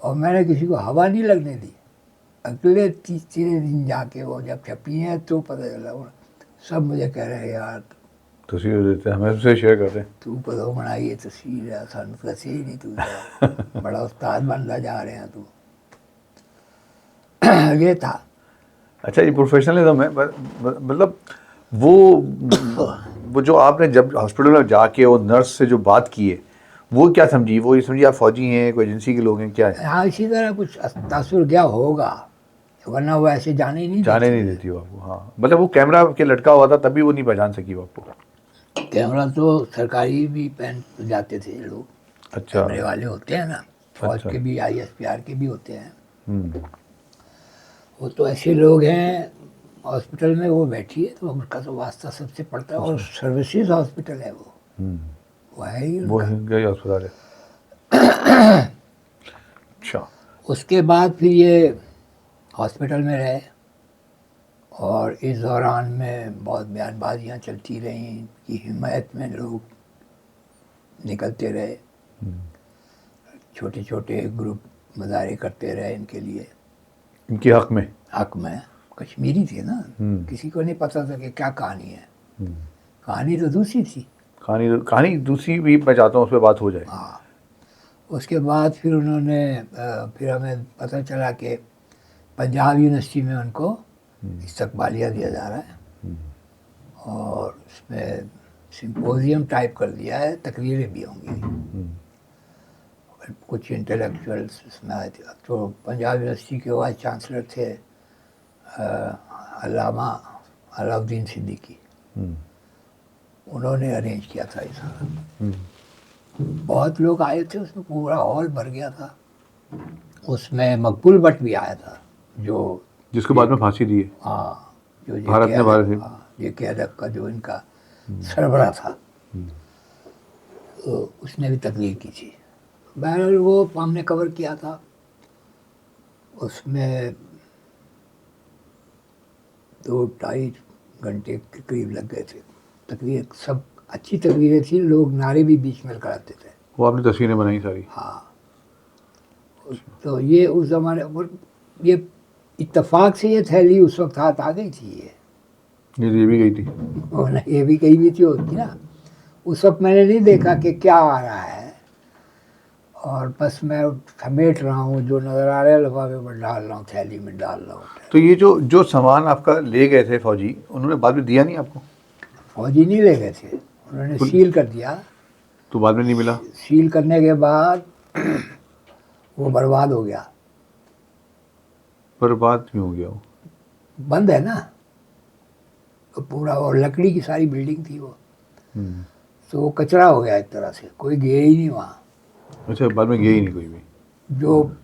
और मैंने किसी को हवा नहीं लगने दी। अगले तीसरे दिन जाके वो जब छपी हैं तो पता चला, वो सब मुझे कह रहे हैं यार तस्वीर देते हैं, हमें उससे शेयर करते हैं। तू पता बनाई ये तस्वीर है, सानू दसी ही नहीं, तू बड़ा उस्ताद बनता जा रहे हैं तू। ये था। अच्छा, ये प्रोफेशनलिज्म है, मतलब वो जो आपने जब हॉस्पिटल में जाके वो नर्स से जो बात की है, वो क्या समझी? वो ये समझी आप फौजी हैं, कोई एजेंसी के लोग हैं, क्या है? हाँ, इसी तरह कुछ तासुर गया होगा, वरना वो ऐसे जाने ही नहीं देती वो आपको। हाँ, मतलब वो कैमरा के लटका हुआ था तभी वो नहीं पहचान सकी वो आपको। कैमरा तो सरकारी भी पहन जाते थे लोग। अच्छा। कैमरे वाले होते हैं ना, फौज अच्छा। के भी, ISPR के भी होते हैं। वो तो ऐसे लोग हैं, हॉस्पिटल में वो बैठी है तो उनका तो वास्ता सबसे पड़ता है। और सर्विसेज हॉस्पिटल है वो है ही वो उनका। गई अस्पताल है। अच्छा। उसके बाद फिर ये हॉस्पिटल में रहे, और इस दौरान में बहुत बयानबाजियाँ चलती रहीं कि हिमायत में लोग निकलते रहे। छोटे छोटे ग्रुप मुजाहरे करते रहे इनके लिए, इनके हक में। हक में। कश्मीरी थे ना, किसी को नहीं पता था कि क्या कहानी है। कहानी तो दूसरी थी। कहानी दूसरी भी मैं चाहता हूँ उस पर बात हो जाए। हाँ, उसके बाद फिर उन्होंने फिर हमें पता चला कि पंजाब यूनिवर्सिटी में उनको इस्तकबालिया दिया जा रहा है और उसमें सिंपोजियम टाइप कर दिया है, तकरीरें भी होंगी, कुछ इंटेलेक्चुअल्स उसमें आए थे। तो पंजाब यूनिवर्सिटी के वाइस चांसलर थे अल्लामा अलाउद्दीन सिद्दीकी, उन्होंने अरेंज किया था ये सारा। बहुत लोग आए थे, उसमें पूरा हॉल भर गया था। उसमें मकबूल भट्ट भी आया था, जो जिसको बाद में फांसी दी है। हाँ, जो भारत ने भारत से। जेके अदब का जो इनका सरबराह था, तो उसने भी तकरीर की थी। बहरहाल वो हमने कवर किया था। उसमें 2-2.5 घंटे के करीब लग गए थे। तकरीर सब अच्छी तकरीरें थी, लोग नारे भी बीच में कराते थे। वो आपने तस्वीरें बनाई सारी? हाँ, तो ये उस ज़माने ये इत्तेफाक से ये थैली उस वक्त हाथ आ गई थी। ये भी गई थी। और ये भी कहीं भी थी होती ना, उस वक्त मैंने नहीं देखा कि क्या आ रहा है, और बस मैं समेट रहा हूँ, जो नज़र आ रहा है लिफाफे में डाल रहा हूँ, थैली में डाल रहा हूँ। तो ये जो सामान आपका ले गए थे फौजी, उन्होंने बाद में दिया नहीं आपको? फौजी नहीं ले गए थे, उन्होंने सील कर दिया। तो बाद में नहीं मिला? सील करने के बाद वो बर्बाद हो गया। बर्बाद क्यों हो गया वो? बंद है ना तो पूरा, और लकड़ी की सारी बिल्डिंग थी वो, तो वो कचरा हो गया एक तरह से, कोई गया ही नहीं वहाँ। अच्छा, बाद में गया ही नहीं कोई भी? जो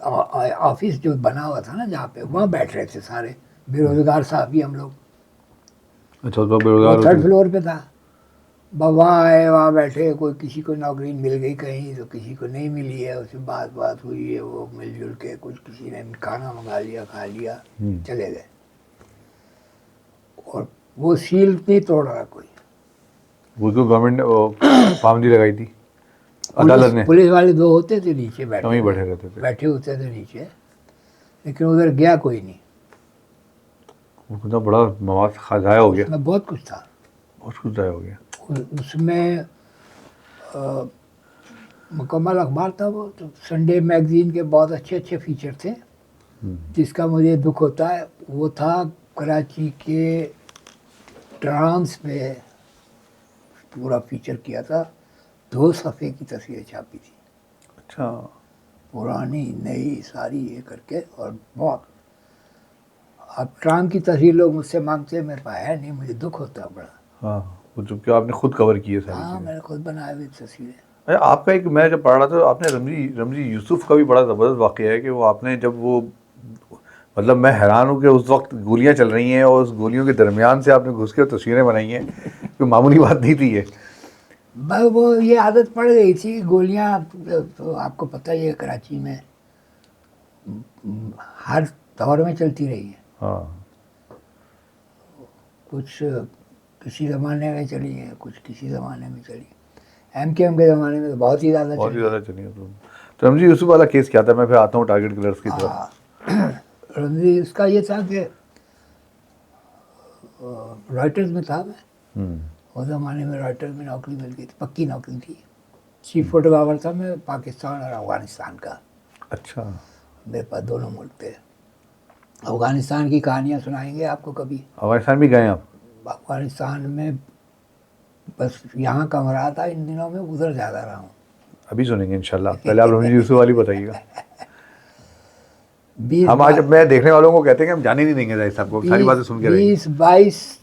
ऑफिस जो बना हुआ था ना जहाँ पे, वहाँ बैठ रहे थे सारे बेरोजगार साहब ही हम लोग। अच्छा, तो बेरोजगार 3rd फ्लोर पे था। वहाँ आए, वहाँ बैठे, कोई किसी को नौकरी मिल गई कहीं, तो किसी को नहीं मिली है। उससे बात हुई है, वो मिलजुल के कुछ, किसी ने खाना मंगा लिया, खा लिया, चले गए। और वो सील नहीं तोड़ रहा कोई। वो तो गवर्नमेंट ने पाबंदी लगाई थी, अदालत ने। पुलिस वाले 2 होते थे नीचे बैठे, वहीं बैठे रहते थे, बैठे होते थे नीचे, लेकिन उधर गया कोई नहीं। वो तो बड़ा मवाद ज़ाया हो गया। उसमें बहुत कुछ था, बहुत कुछ ज़ाया हो गया। उसमें मुकम्मल अखबार था वो। तो संडे मैगज़ीन के बहुत अच्छे अच्छे फीचर थे। जिसका मुझे दुख होता है वो था कराची के ट्रांस पे पूरा फीचर किया था, 2 सफ़े की तस्वीरें छापी थी। अच्छा, पुरानी नई सारी ये करके, और बहुत। अब ट्राम की तस्वीर लोग मुझसे मांगते हैं, मेरे पास है नहीं, मुझे दुख होता है बड़ा। हाँ, वो जो कि आपने खुद कवर की है सारी हाँ, चीज़ें। मैंने खुद बनाए हुई तस्वीरें। अच्छा, आपका एक, मैं जब पढ़ रहा था, आपने रमजी यूसुफ का भी बड़ा ज़बरदस्त वाक़या है कि वो आपने जब वो, मतलब मैं हैरान हूँ कि उस वक्त गोलियाँ चल रही हैं और उस गोलियों के दरमियान से आपने घुस के तस्वीरें बनाई हैं, कोई मामूली बात नहीं थी ये। बस वो ये आदत पड़ गई थी। गोलियाँ तो आपको पता ही है कराची में हर दौर में चलती रही है। हाँ, कुछ किसी ज़माने में चली है, कुछ किसी ज़माने में चली। MKM के ज़माने में तो बहुत ही ज़्यादा चली है। तो रमजी यूसुफ वाला केस क्या था? मैं फिर आता हूँ टारगेट किलर्स की तरफ। रमजी इसका ये था कि रॉयटर्स में था मैं, उस ज़माने में रॉयटर्स में नौकरी मिल गई थी, पक्की नौकरी थी। चीफ फोटोग्राफर था मैं पाकिस्तान और अफ़गानिस्तान का। अच्छा, मेरे पास दोनों मुल्क थे। अफ़गानिस्तान की कहानियाँ सुनाएंगे आपको कभी। अफगानिस्तान भी गए आप? अफ़गानिस्तान में बस यहाँ कम रहा था इन दिनों में, उधर ज़्यादा रहा हूँ। अभी सुनेंगे इंशाल्लाह। पहले आप रमजी यूसुफ वाली बताइएगा। 20 हम आज, मैं देखने वालों को कहते हैं कि हम जाने नहीं देंगे साहब को, सारी बातें सुन के रहेंगे। 20-22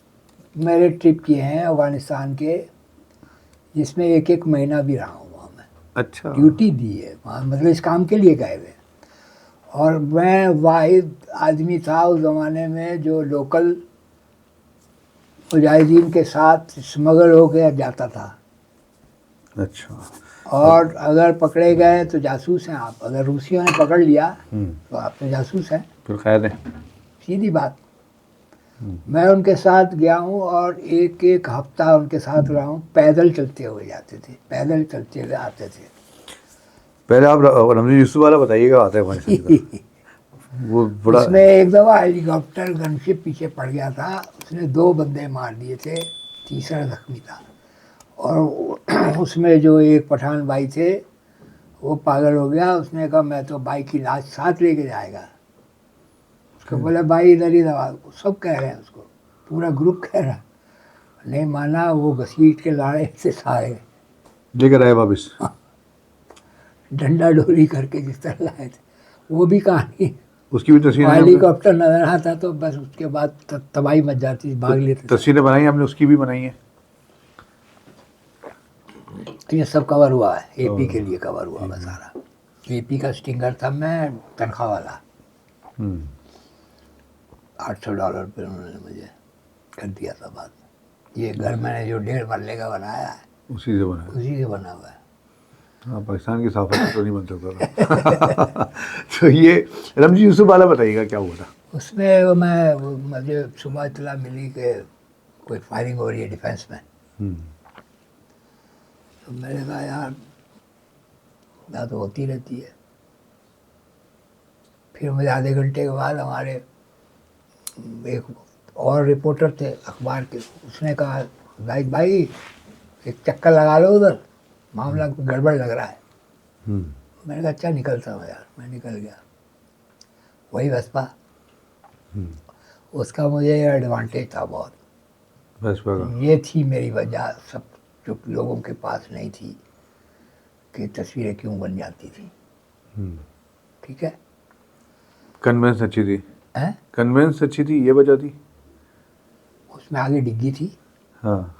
मेरे ट्रिप किए हैं अफ़गानिस्तान के, जिसमें 1-1 महीना भी रहा हूँ वहाँ मैं। अच्छा, ड्यूटी दी है वहाँ, मतलब इस काम के लिए गए हुए। और मैं वाहिद आदमी था उस ज़माने में जो लोकल मुजाहिदीन के साथ स्मगल होकर जाता था। अच्छा, और अगर पकड़े गए तो जासूस हैं आप, अगर रूसियों ने पकड़ लिया तो आप तो जासूस हैं, फिर खैर है। सीधी बात। मैं उनके साथ गया हूँ और 1-1 हफ्ता उनके साथ रहा हूँ। पैदल चलते हुए जाते थे, पैदल चलते हुए आते थे। पहले आप रमजी यूसुफ वाला बताइएगा, आता है हमारे साथ वो बड़ा उसमें एक दफा हेलीकॉप्टर गनशिप पीछे पड़ गया था, उसने 2 बंदे मार दिए थे, तीसरा जख्मी था। और उसमें जो एक पठान भाई थे वो पागल हो गया, उसने कहा मैं तो भाई की लाश साथ लेके जाएगा। उसको बोला भाई इधर ही दबा, सब कह रहे हैं उसको, पूरा ग्रुप कह रहा, नहीं माना, वो घसीट के लाड़े से सारे लेकर आए वापिस। डंडा डोरी करके जिस तरह लाए थे, वो भी कहानी। उसकी भी तस्वीरें आपने हेलीकॉप्टर नजर आता तो बस उसके बाद तबाही मच जाती, भाग लेते थे। तस्वीरें बनाई आपने, उसकी भी बनाई है? ये सब कवर हुआ है, एपी के लिए कवर हुआ है सारा। एपी का स्टिंगर था, मैं तनख्वाह वाला, $800 पे उन्होंने मुझे कर दिया था बाद में। ये घर मैंने जो 1.5 मरले का बनाया है उसी से बनाया। उसी से बना हुआ है। हाँ, पाकिस्तान की साफत तो नहीं बन सकता था। तो ये रमजी यूसुफ वाला बताइएगा क्या हुआ था? उसमें मुझे सुबह इतला मिली कि कोई फायरिंग हो रही है डिफेंस में। तो मैंने कहा यार ना तो होती रहती है। फिर मुझे आधे घंटे के बाद हमारे एक और रिपोर्टर थे अखबार के, उसने कहा भाई एक चक्कर लगा लो उधर, मामला गड़बड़ लग रहा है। मैंने कहा अच्छा निकलता हूँ यार, मैं निकल गया। वही बसपा, उसका मुझे एडवांटेज था बहुत, बसपा का। ये थी मेरी वजह, सब जो लोगों के पास नहीं थी कि तस्वीरें क्यों बन जाती थी। ठीक है, कन्वेंस अच्छी थी, हैं? कन्वेंस अच्छी थी, ये वजह थी। उसमें आगे डिग्गी थी, हाँ,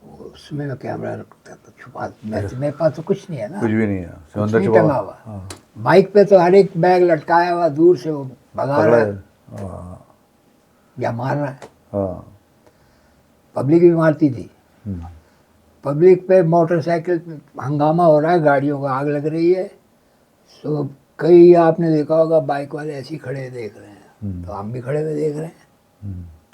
उसमें मैं कैमरा रखता था छुपा, मेरे पास तो कुछ नहीं है ना, कुछ भी नहीं है, कुछ समंदर नहीं छुपा टंगा हुआ। बाइक पे तो हर एक बैग लटकाया हुआ, दूर से वो भगा रहा है हाँ, या मार रहा है। हाँ, पब्लिक भी मारती थी। पब्लिक पे मोटरसाइकिल पे हंगामा हो रहा है, गाड़ियों का आग लग रही है, तो कई आपने देखा होगा बाइक वाले ऐसे ही खड़े देख रहे हैं, तो हम भी खड़े हुए देख रहे हैं।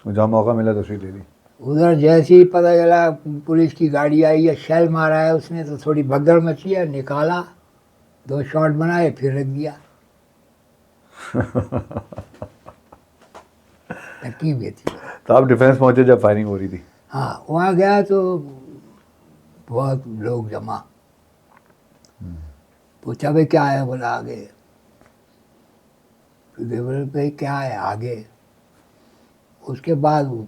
जहाँ मौका मिला तस्वीर ले ली। उधर जैसे ही पता चला पुलिस की गाड़ी आई है, शेल मारा है उसने, तो थोड़ी भगदड़ मची है, निकाला, 2 शॉट बनाए, फिर रख दिया। तरकीब ये थी। तो आप डिफेंस पहुंचे जब फायरिंग हो रही थी? हाँ, वहाँ गया तो बहुत लोग जमा, पूछा भाई क्या है, बोला आगे। फिर बोले भाई क्या है आगे। उसके बाद वो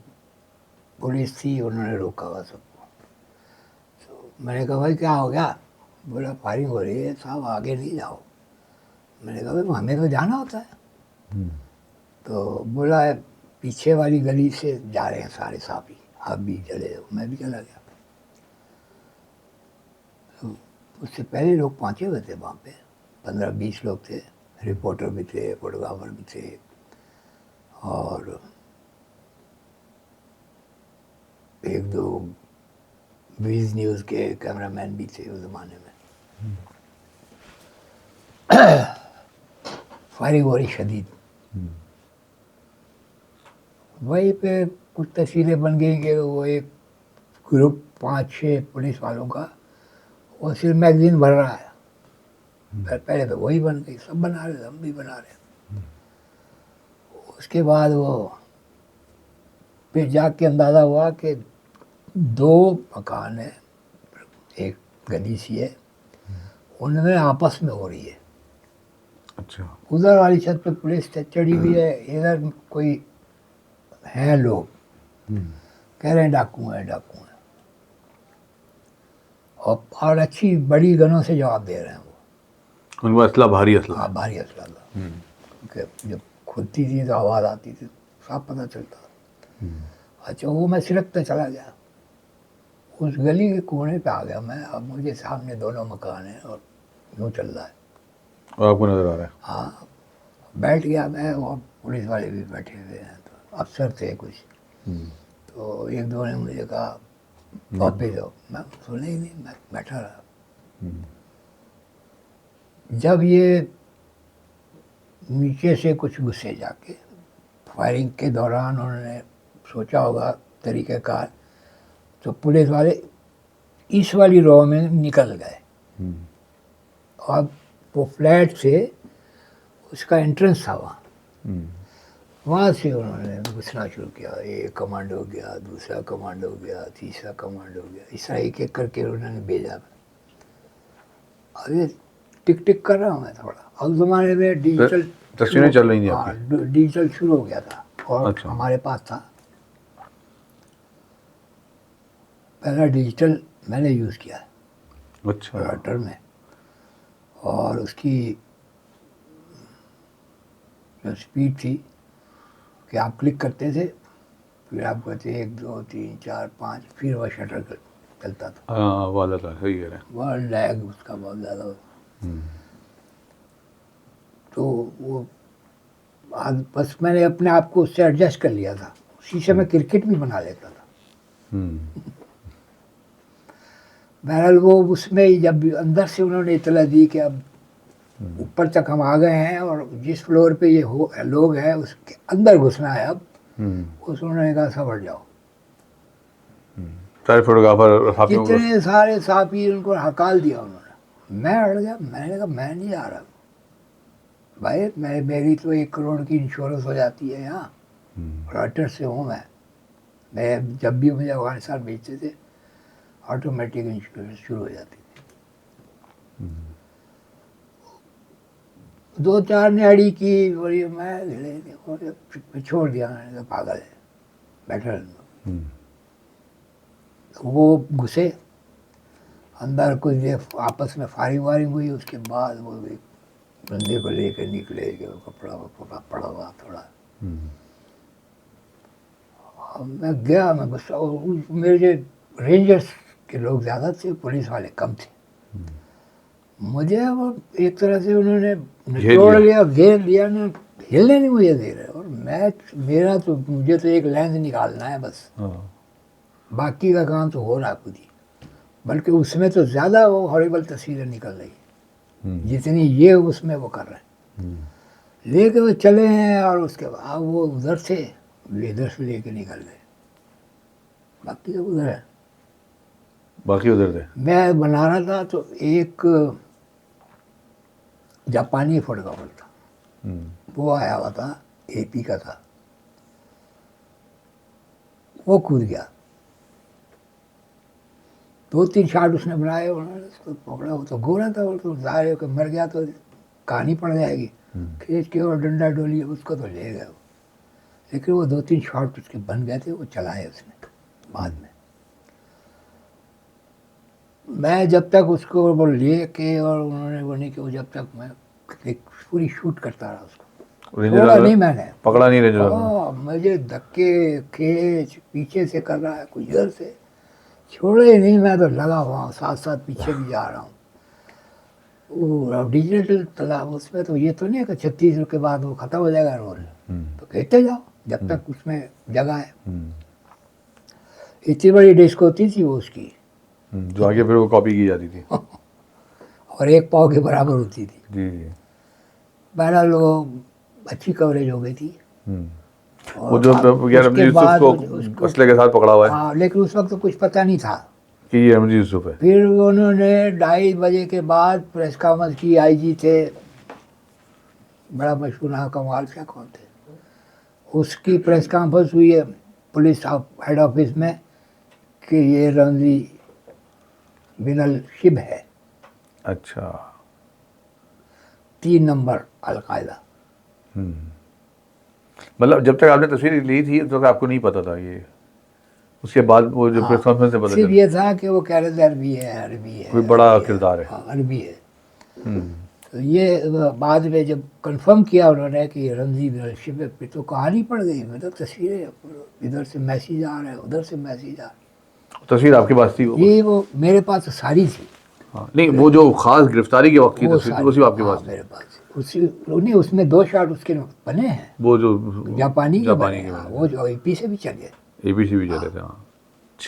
पुलिस थी, उन्होंने रोका हुआ सबको। तो मैंने कहा भाई क्या हो गया। बोला फायरिंग हो रही है साहब, आगे नहीं जाओ। मैंने कहा भाई हमें तो जाना होता है। तो बोला पीछे वाली गली से जा रहे हैं सारे साथी, आप भी चले जाओ। मैं भी चला गया। तो उससे पहले लोग पहुँचे हुए थे वहाँ पे, 15-20 लोग थे, रिपोर्टर भी थे, फोटोग्राफर भी थे, और 1-2 वीज न्यूज़ के कैमरामैन भी थे उस ज़माने में। फायरिंग हो रही शदीद। वहीं पे कुछ तस्वीरें बन गई कि वो एक ग्रुप 5-6 पुलिस वालों का, वो सिर्फ मैगजीन भर रहा है। पहले तो वही बन गई, सब बना रहे, हम भी बना रहे। उसके बाद वो फिर जाके अंदाज़ा हुआ कि 2 मकान है, एक गली सी है, उनमें आपस में हो रही है। अच्छा। उधर वाली छत पे पुलिस चढ़ी हुई है, इधर कोई हैं लोग कह रहे हैं डाकू हैं, डाकू हैं, और अच्छी बड़ी गनों से जवाब दे रहे हैं वो। उनका असला भारी असला। हाँ, भारी असला था। क्योंकि जब खुलती थी तो आवाज़ आती थी, साफ पता चलता था। अच्छा, वो मैं सिरकते चला गया, उस गली के कोने पे आ गया मैं। अब मुझे सामने 2 मकान हैं और यूँ चल रहा है, और आपको नजर आ रहा है? हाँ, बैठ गया मैं, और पुलिस वाले भी बैठे हुए हैं, तो अफसर थे कुछ। तो 1-2 ने मुझे कहा वापस जाओ, मैं सुना ही नहीं, मैं बैठा रहा। जब ये नीचे से कुछ गुस्से जाके, फायरिंग के दौरान उन्होंने सोचा होगा तरीक़ाकार, तो पुलिस वाले इस वाली रो में निकल गए, और वो फ्लैट से उसका एंट्रेंस था वहाँ, वहाँ से उन्होंने घुसना शुरू किया। एक कमांड हो गया, दूसरा कमांड हो गया, तीसरा कमांड हो गया, इस तरह एक एक करके उन्होंने भेजा। अरे टिक टिक कर रहा हूँ मैं थोड़ा। अब ज़माने में डिजिटल तस्वीरें चल रही थी हाँ, आपकी? डिजिटल शुरू हो गया था और अच्छा। हमारे पास था। पहला डिजिटल मैंने यूज़ किया है अच्छा। राइटर में, और उसकी जो स्पीड थी कि आप क्लिक करते थे, फिर आप कहते 1 2 3 4 5, फिर वह शटर चलता था। हाँ वाला था, सही कह रहे हैं। वह लैग उसका बहुत ज़्यादा होता। तो वो आज बस मैंने अपने आप को उससे एडजस्ट कर लिया था। उसी से मैं क्रिकेट भी बना लेता था। बहरहाल वो उसमें ही जब अंदर से उन्होंने इतला दी कि अब ऊपर तक हम आ गए हैं और जिस फ्लोर पे ये लोग हैं उसके अंदर घुसना है अब, उस उन्होंने कहा समझ जाओ। सारे फोटोग्राफर साथियों को जितने सारे साथी उनको हकाल दिया उन्होंने। मैं अड़ गया, मैंने कहा मैं नहीं जा रहा भाई, मेरी तो 1 करोड़ की इंश्योरेंस हो जाती है यहाँ, रॉयटर्स से हूँ मैं जब भी मुझे अफगानिस्तान भेजते थे ऑटोमेटिक इंश्योरेंस शुरू हो जाती थी। 2 4 ने अड़ी की, बोली मैं छोड़ दिया, मैंने कहा पागल है, बैठा रहना। वो घुसे अंदर, कुछ देर आपस में फायरिंग वारिंग हुई, उसके बाद वो एक बंदे को लेकर निकले कि वो कपड़ा पड़ा हुआ थोड़ा। मैं गया, मैं बस, और मेरे जो रेंजर्स के लोग ज़्यादा थे, पुलिस वाले कम थे। मुझे वो एक तरह से उन्होंने निचोड़ लिया, घेर लिया ना, हिलने नहीं मुझे दे रहे। और मुझे तो एक लेंस निकालना है बस, बाकी का काम तो हो रहा खुद ही। बल्कि उसमें तो ज़्यादा वो हॉरिबल तस्वीरें निकल रही जितनी ये उसमें वो कर रहे हैं। लेके वो चले हैं और उसके बाद वो उधर से लेके निकल गए, बाकी तो उधर है, बाकी उधर थे। मैं बना रहा था तो एक जापानी फोटोग्राफर था, वो आया हुआ था, AP का था, वो कूद गया। 2 3 शॉट उसने बनाए, उन्होंने उसको पकड़ा। वो तो गोरा था, वो तो जाहिर है कि मर गया तो कहानी पड़ जाएगी। खींच के और डंडा डोली उसको तो ले गए। लेकिन वो 2 3 शॉट उसके बन गए थे, वो चलाए उसने बाद में। मैं जब तक उसको वो ले के और उन्होंने वो नहीं कि वो, जब तक मैं एक पूरी शूट करता रहा उसको, छोड़ा नहीं मैंने, पकड़ा नहीं रहे। मुझे धक्के खींच पीछे से कर रहा है, कुछ इधर से, छोड़े ही नहीं। मैं तो लगा हुआ साथ साथ पीछे भी जा रहा हूँ। वो डिजिटल तालाब उसमें तो ये तो नहीं है कि 36 के बाद वो ख़त्म हो जाएगा रोल, तो कहते जाओ जब तक उसमें जगह है। इतनी बड़ी डिस्क होती थी वो उसकी, जो आगे फिर वो कॉपी की जाती थी और 1 पाव के बराबर होती थी। जी। बहरहाल वो अच्छी कवरेज हो गई थी। वो जो यूसुफ को असले के साथ पकड़ा हुआ है। हाँ, लेकिन उस वक्त तो कुछ पता नहीं था कि ये अहमद यूसुफ है। फिर उन्होंने 2:30 बजे के बाद प्रेस कॉन्फ्रेंस की। IG थे, बड़ा मशहूर नाम, कमाल क्या कौन थे, उसकी प्रेस कॉन्फ्रेंस हुई है पुलिस हेड ऑफिस में कि ये रमजी बिन शिब है। अच्छा। 3 नंबर अलकायदा। मतलब जब तक आपने तस्वीर ली थी उस वक्त आपको नहीं पता था ये, उसके बाद वो जो प्रेस कॉन्फ्रेंस से पता सिर्फ चला ये था कि वो कह रहे थे अरबी है, कोई बड़ा किरदार है। हाँ, अरबी है। तो ये बाद में जब कंफर्म किया उन्होंने कि रमजी बिन शिब है, फिर तो कहानी पड़ गई। मतलब तस्वीरें, इधर से मैसेज आ रहे हैं, उधर से मैसेज आ रहे हैं। तस्वीर आपके पास थी? वो मेरे पास तो सारी थी। हाँ, नहीं वो जो खास गिरफ्तारी के वक्त की वो तस्वीर वो सिर्फ आपके पास? मेरे पास नहीं, उसमें 2 शॉट उसके बने हैं, वो जो जापानी के बने। के वो जो AP से भी चले, ABC भी चले थे। हाँ,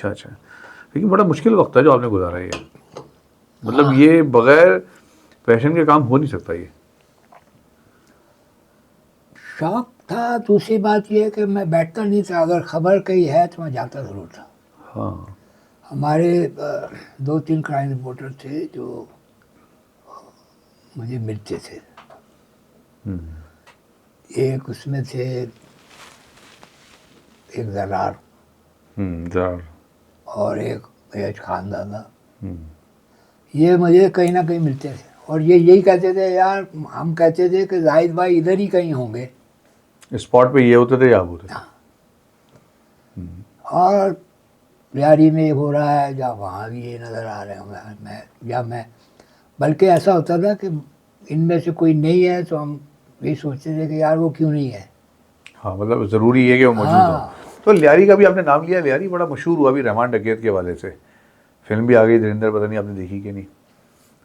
अच्छा। लेकिन बड़ा मुश्किल वक्त है जो आपने गुजारा है ये, मतलब ये बगैर पैशन के काम हो नहीं सकता ये। शौक था। दूसरी बात यह है कि मैं बैठता नहीं था, अगर खबर कहीं है तो मैं जाता ज़रूर था। हाँ। हमारे 2 3 क्राइम रिपोर्टर थे जो मुझे मिलते थे। हम्म। एक उसमें थे एक ज़रार जार। और एक मैच खानदादा। हम्म। ये मुझे कहीं ना कहीं मिलते थे और ये यही कहते थे यार, हम कहते थे कि जाहिद भाई इधर ही कहीं होंगे। स्पॉट पे ये होते थे या आप होते थे? हाँ। और बिहारी में ये हो रहा है, या वहाँ भी ये नज़र आ रहे हैं, मैं बल्कि ऐसा होता था कि इनमें से कोई नहीं है तो हम ये सोचते थे कि यार वो क्यों नहीं है। हाँ, मतलब ज़रूरी है कि वो मौजूद हो। हाँ, तो लियारी का भी आपने नाम लिया, लियारी बड़ा मशहूर हुआ अभी रहमान डकैत के हवाले से। फिल्म भी आ गई धुरंधर, पता नहीं आपने देखी कि नहीं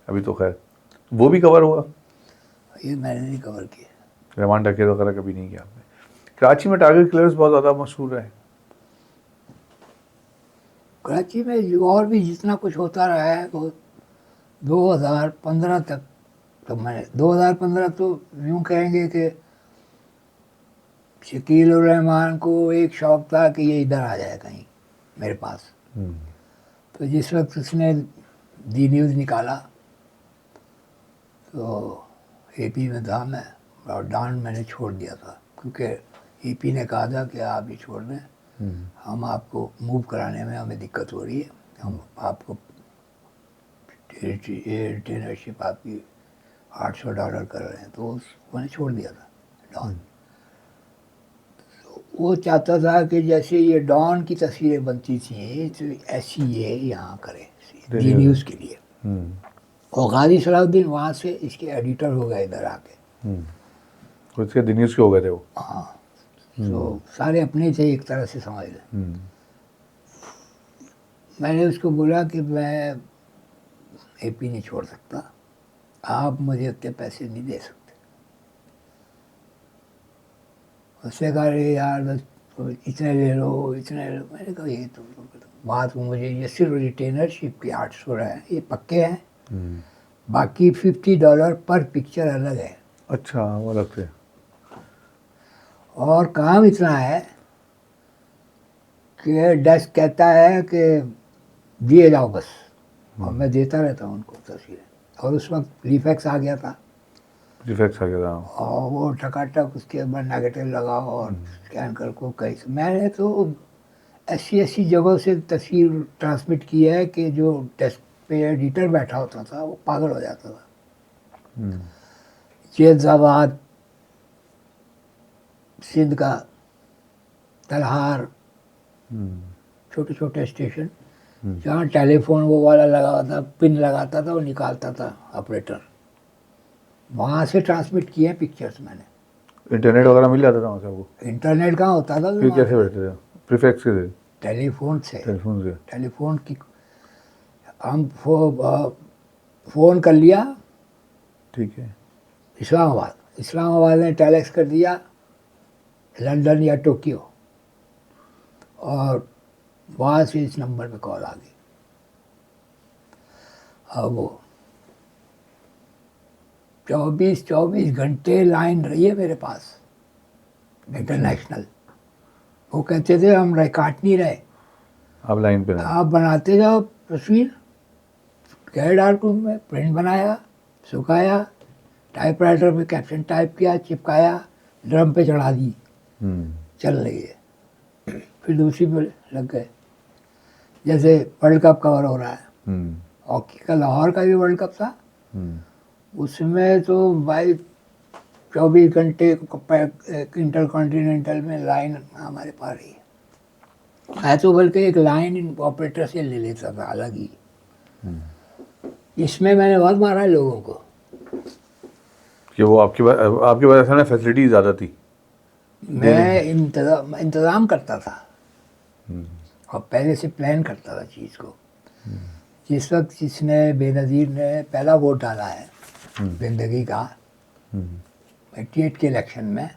अभी, तो खैर वो भी कवर हुआ। ये मैंने नहीं कवर किया। रहमान डकैत वगैरह कभी नहीं किया आपने? कराची में टारगेट किलर्स बहुत ज़्यादा मशहूर है। कराची में और भी जितना कुछ होता रहा है वो 2015 तक, तो मैंने 2015 तो यूँ कहेंगे कि शकील उर रहमान को एक शौक़ था कि ये इधर आ जाए कहीं मेरे पास। तो जिस वक्त उसने दी न्यूज़ निकाला तो एपी में था मैं, और डॉन मैंने छोड़ दिया था क्योंकि एपी ने कहा था कि आप ये छोड़ दें, हम आपको मूव कराने में हमें दिक्कत हो रही है, हम आपको रिटेनरशिप आपकी $800 कर रहे हैं। तो मैंने छोड़ दिया था डॉन। तो वो चाहता था कि जैसे ये डॉन की तस्वीरें बनती थी तो ऐसी ये यहाँ करे दी न्यूज़ के लिए। और गाजी सलाउद्दीन वहाँ से इसके एडिटर हो गए इधर आके। उसके द न्यूज़ के हो गए थे वो। हाँ, तो सारे अपने थे एक तरह से समझ लें। मैंने उसको बोला कि मैं एपी नहीं छोड़ सकता, आप मुझे उतने पैसे नहीं दे सकते। उससे कहा अरे यार बस इतने ले लो इतने ले लो। मैंने कहा ये तो बात मुझे ये सिर्फ रिटेनरशिप के 800 है, ये पक्के हैं, बाकी $50 पर पिक्चर अलग है। अच्छा, वो अलग थे। और काम इतना है कि डेस्क कहता है कि दिए जाओ बस, और मैं देता रहता हूँ उनको तस्वीरें। और उस वक्त रिफेक्स आ गया था, रिफेक्स आ गया था। और वो टकाटक उसके ऊपर नेगेटिव लगाओ और स्कैन कर को कहीं से। मैंने तो ऐसी ऐसी जगहों से तस्वीर ट्रांसमिट की है कि जो डेस्क पे एडिटर बैठा होता था वो पागल हो जाता था। जैदाबाद, सिंध का तलहार, छोटे छोटे स्टेशन जहाँ टेलीफोन वो वाला लगा हुआ था, पिन लगाता था, वो निकालता था ऑपरेटर, वहाँ से ट्रांसमिट किए हैं पिक्चर्स मैंने। इंटरनेट वगैरह मिल जाता था वहाँ से आपको? इंटरनेट कहाँ होता था फिर कैसे बैठते थे? प्रीफेक्स के थे? टेलीफोन से। टेलीफोन से? टेलीफोन की हम फ़ोन कर लिया, ठीक है। इस्लामाबाद, इस्लामाबाद ने टेलेक्स कर दिया लंदन या टोक्यो, और वहाँ से इस नंबर पे कॉल आ गई। अब वो 24 घंटे लाइन रही है मेरे पास इंटरनेशनल। वो कहते थे हम काट नहीं रहे, आप लाइन पे रहे? आप बनाते जाओ तस्वीर, गए डार्क रूम में, प्रिंट बनाया, सुखाया, टाइपराइटर पे कैप्शन टाइप किया, चिपकाया, ड्रम पे चढ़ा दी, चल रही है। फिर दूसरी पे लग गए। जैसे वर्ल्ड कप कवर हो रहा है, हॉकी का लाहौर का भी वर्ल्ड कप था, उसमें तो भाई 24 घंटे इंटर कॉन्टिनेंटल में लाइन हमारे पास रही है। तो बल्कि एक लाइन ऑपरेटर से ले लेता था अलग ही। इसमें मैंने बहुत मारा है लोगों को कि वो आपके पास असल में फैसिलिटी ज़्यादा थी। मैं इंतज़ाम करता था और पहले से प्लान करता था चीज़ को। जिस वक्त जिसने बेनज़ीर ने पहला वोट डाला है ज़िंदगी का 88 के इलेक्शन में,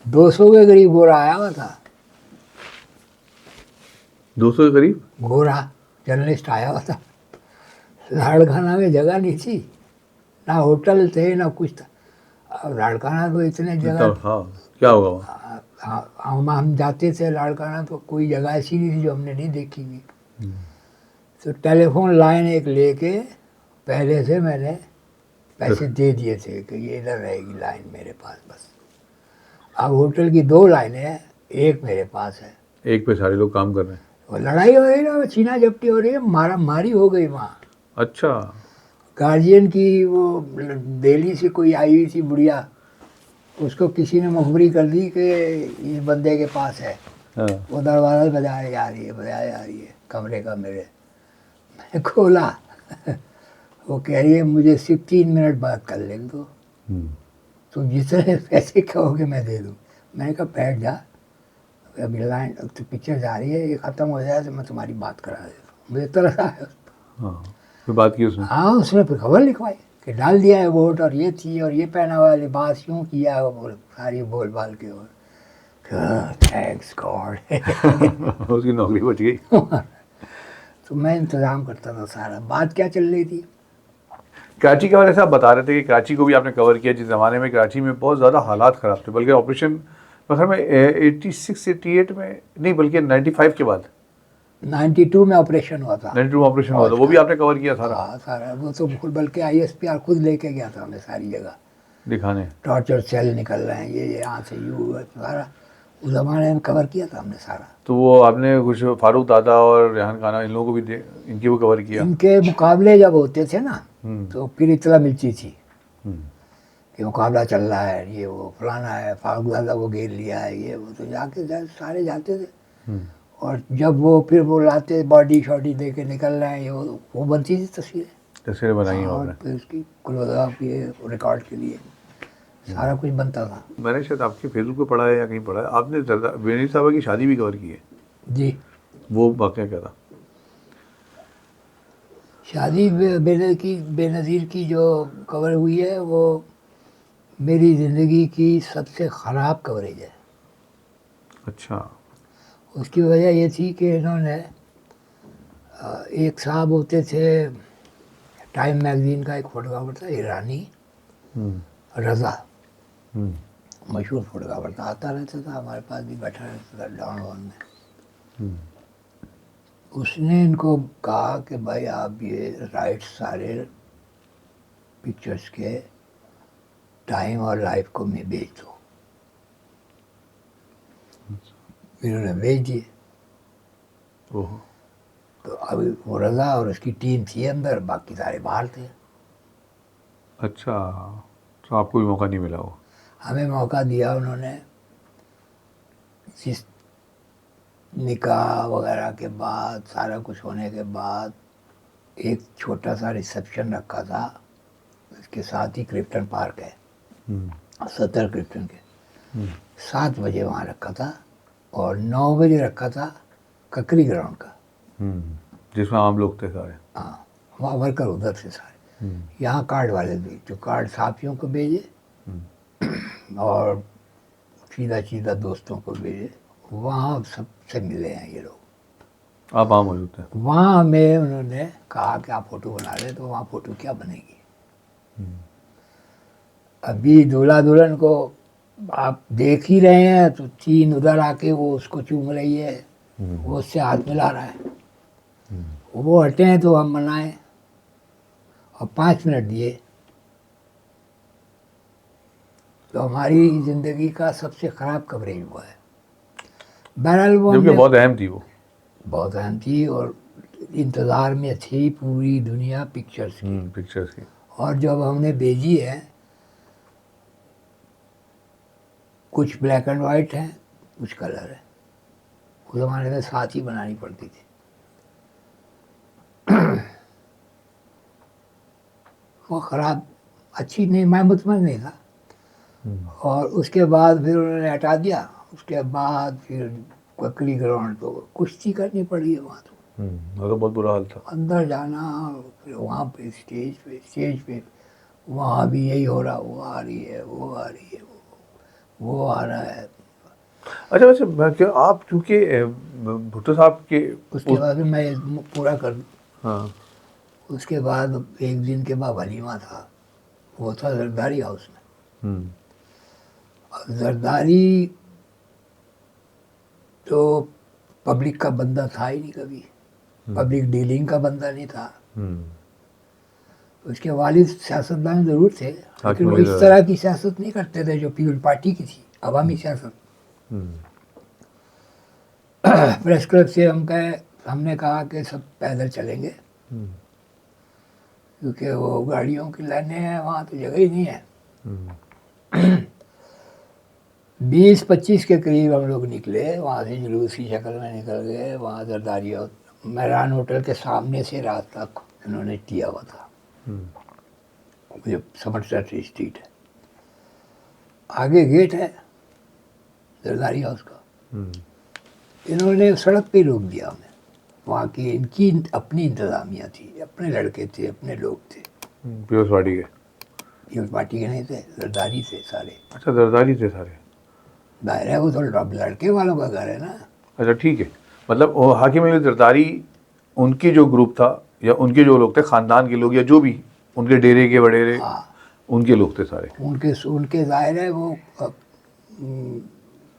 200 के करीब गोरा आया हुआ था। 200 के करीब गोरा जर्नलिस्ट आया हुआ था। लाड़काना में जगह नहीं थी, ना होटल थे ना कुछ था। अब लाड़काना तो इतने जगह, हाँ, क्या होगा वहाँ? हम जाते थे लाड़काना तो कोई जगह ऐसी नहीं थी जो हमने नहीं देखी हुई। तो टेलीफोन लाइन एक लेके पहले से मैंने पैसे दे दिए थे कि ये इधर रहेगी लाइन मेरे पास बस। अब होटल की 2 लाइनें हैं, एक मेरे पास है। एक पे सारे लोग काम कर रहे हैं। वो लड़ाई हो रही ना, छीना झपटी हो रही है, मारा मारी हो गई वहाँ। अच्छा। गार्जियन की वो दिल्ली से कोई आई हुई थी बुढ़िया, उसको किसी ने मुखबरी कर दी कि इस बंदे के पास है। हाँ। वो दरवाज़ा बजाए जा रही है, बजाए जा रही है कमरे का मेरे। मैं खोला वो कह रही है मुझे सिर्फ 3 मिनट बाद कर लेने दो, तुम जितने पैसे कहोगे मैं दे दूँ। मैंने कहा बैठ जा, अभी लाइन तो पिक्चर जा रही है, ये ख़त्म हो जाए तो मैं तुम्हारी बात करा देता हूँ। मुझे तरस आया। हाँ, फिर बात की उसने। हाँ, उसने फिर खबर लिखवाई कि डाल दिया है वोट, और ये थी, और ये पहना हुआ लिबास यूँ किया है, वो सारी बोल बाल के। और थैंक्स गॉड उसकी नौकरी बच गई। तो मैं इंतज़ाम करता था सारा। बात क्या चल रही थी? कराची के बारे में आप बता रहे थे कि कराची को भी आपने कवर किया, जिस ज़माने में कराची में बहुत ज़्यादा हालात ख़राब थे, बल्कि ऑपरेशन मगर में 86 88 में नहीं, बल्कि 95 के बाद 92 में ऑपरेशन हुआ था। 92 ऑपरेशन हुआ था, वो भी आपने कवर किया सारा हाँ सारा, वो तो बल्कि ISPR खुद लेके गया था हमें सारी जगह। दिखाने। टॉर्चर सेल निकल रहे हैं, ये यहाँ से यू सारा उस ज़माने में कवर किया था हमने सारा। तो वो आपने कुछ फारूक दादा और रेहान खाना इन लोगों को भी इनकी वो कवर किया। इनके मुकाबले जब होते थे ना, तो फिर इतला मिलती थी हम्म। कि मुकाबला चल रहा है, ये वो फलाना है, फारूक दादा को घेर लिया है, ये वो, तो सारे जाते थे। और जब वो फिर वो लाते बॉडी शॉडी दे के निकल रहे हैं, ये वो बनती थी तस्वीरें। तस्वीरें बनाई हैं और आपने। फिर उसकी क्लोजअप ये रिकॉर्ड के लिए सारा कुछ बनता था। मैंने शायद आपके फेसबुक पे पढ़ा है या कहीं पढ़ा है, आपने बेनज़ीर साहब की शादी भी कवर की है। जी, वो वाक़या क्या था? शादी बेनज़ीर की जो कवर हुई है, वो मेरी ज़िंदगी की सबसे ख़राब कवरेज है। अच्छा। उसकी वजह ये थी कि इन्होंने एक साहब होते थे, टाइम मैगज़ीन का एक फोटोग्राफर था ईरानी, रज़ा, मशहूर फोटोग्राफर था, आता रहता था हमारे पास भी, बैठा रहता था डाउनटाउन में। उसने इनको कहा कि भाई आप ये राइट्स सारे पिक्चर्स के टाइम और लाइफ को मैं बेच दो। इन्होंने बेच दिए। ओह। तो अभी वो रज़ा और उसकी टीम थी अंदर, बाकी सारे बाहर थे। अच्छा, तो आपको भी मौका नहीं मिला वो? हमें मौका दिया उन्होंने। जिस निकाह वगैरह के बाद, सारा कुछ होने के बाद, एक छोटा सा रिसेप्शन रखा था, इसके साथ ही क्रिप्टन पार्क है, 70 क्रिप्टन के। 7 बजे वहाँ रखा था, और 9 बजे रखा था ककरी ग्राउंड का, जिसमें आम लोग थे सारे। हाँ, वहाँ वर्कर उधर से सारे। यहाँ कार्ड वाले भी, जो कार्ड साथियों को भेजे और सीधा सीधा दोस्तों को भेजे, वहाँ सबसे मिले हैं ये लोग। आप वहाँ मौजूद थे? वहाँ हमें उन्होंने कहा कि आप फ़ोटो बना रहे, तो वहाँ फ़ोटो क्या बनेगी। अभी दूल्हा दुल्हन को आप देख ही रहे हैं, तो 3 उधर आके वो उसको चूम रही है, वो उससे हाथ मिला रहा है, वो हटे हैं तो हम मनाएं, और 5 मिनट दिए। तो हमारी ज़िंदगी का सबसे ख़राब कवरेज हुआ है। बहरहाल वो जबकि बहुत अहम थी वो। बहुत अहम थी, और इंतज़ार में थी पूरी दुनिया पिक्चर्स की। पिक्चर्स की। और जब हमने भेजी है, कुछ ब्लैक एंड वाइट हैं, कुछ कलर है। उस ज़माने में साथ ही बनानी पड़ती थी। वो ख़राब अच्छी नहीं, मैं मुतमईन नहीं था। और उसके बाद फिर उन्होंने हटा दिया। उसके बाद फिर ककरी ग्राउंड, तो कुश्ती करनी पड़ी है वहाँ। तो वो तो बहुत बुरा हाल था। अंदर जाना, फिर वहाँ पे स्टेज पे वहाँ भी यही हो रहा, वो आ रही है, वो आ रही है, वो आ रहा है। अच्छा, क्या आप चूँकि भुट्टो साहब के उसके बाद मैं पूरा कर दूँ। हाँ। उसके बाद एक दिन के बाद वलीमा था, वो था जरदारी हाउस में। और जरदारी तो पब्लिक का बंदा था ही नहीं कभी, पब्लिक डीलिंग का बंदा नहीं था। उसके वालिद सियासतदान ज़रूर थे, लेकिन हाकिम वो अली इस ज़रा। तरह की सियासत नहीं करते थे जो पीपल पार्टी की थी, अवामी सियासत। प्रेस क्लब से हमने कहा कि सब पैदल चलेंगे, क्योंकि वो गाड़ियों की लाइनें हैं, वहाँ तो जगह ही नहीं है। 20-25 के करीब हम लोग निकले वहाँ से, जुलूस की शक्ल में निकल गए। वहाँ जरदारी मैरान होटल के सामने से रास्ता इन्होंने किया हुआ था, जो समरसेट स्ट्रीट है, आगे गेट है जरदारी हाउस का। इन्होंने सड़क पे रोक दिया हमें। वहाँ की इनकी अपनी इंतज़ामिया थी, अपने लड़के थे, अपने लोग थे। पीपल्स पार्टी के? पीपल्स पार्टी के नहीं थे, जरदारी थे सारे। अच्छा, जरदारी थे सारे। दायरा है वो, तो लड़के वालों का घर है ना। अच्छा ठीक है, मतलब वो हाकिम अली जरदारी उनकी जो ग्रुप था या उनके जो लोग थे, ख़ानदान के लोग या जो भी उनके डेरे के वडेरे, हाँ, उनके लोग थे सारे। उनके जाहिर है वो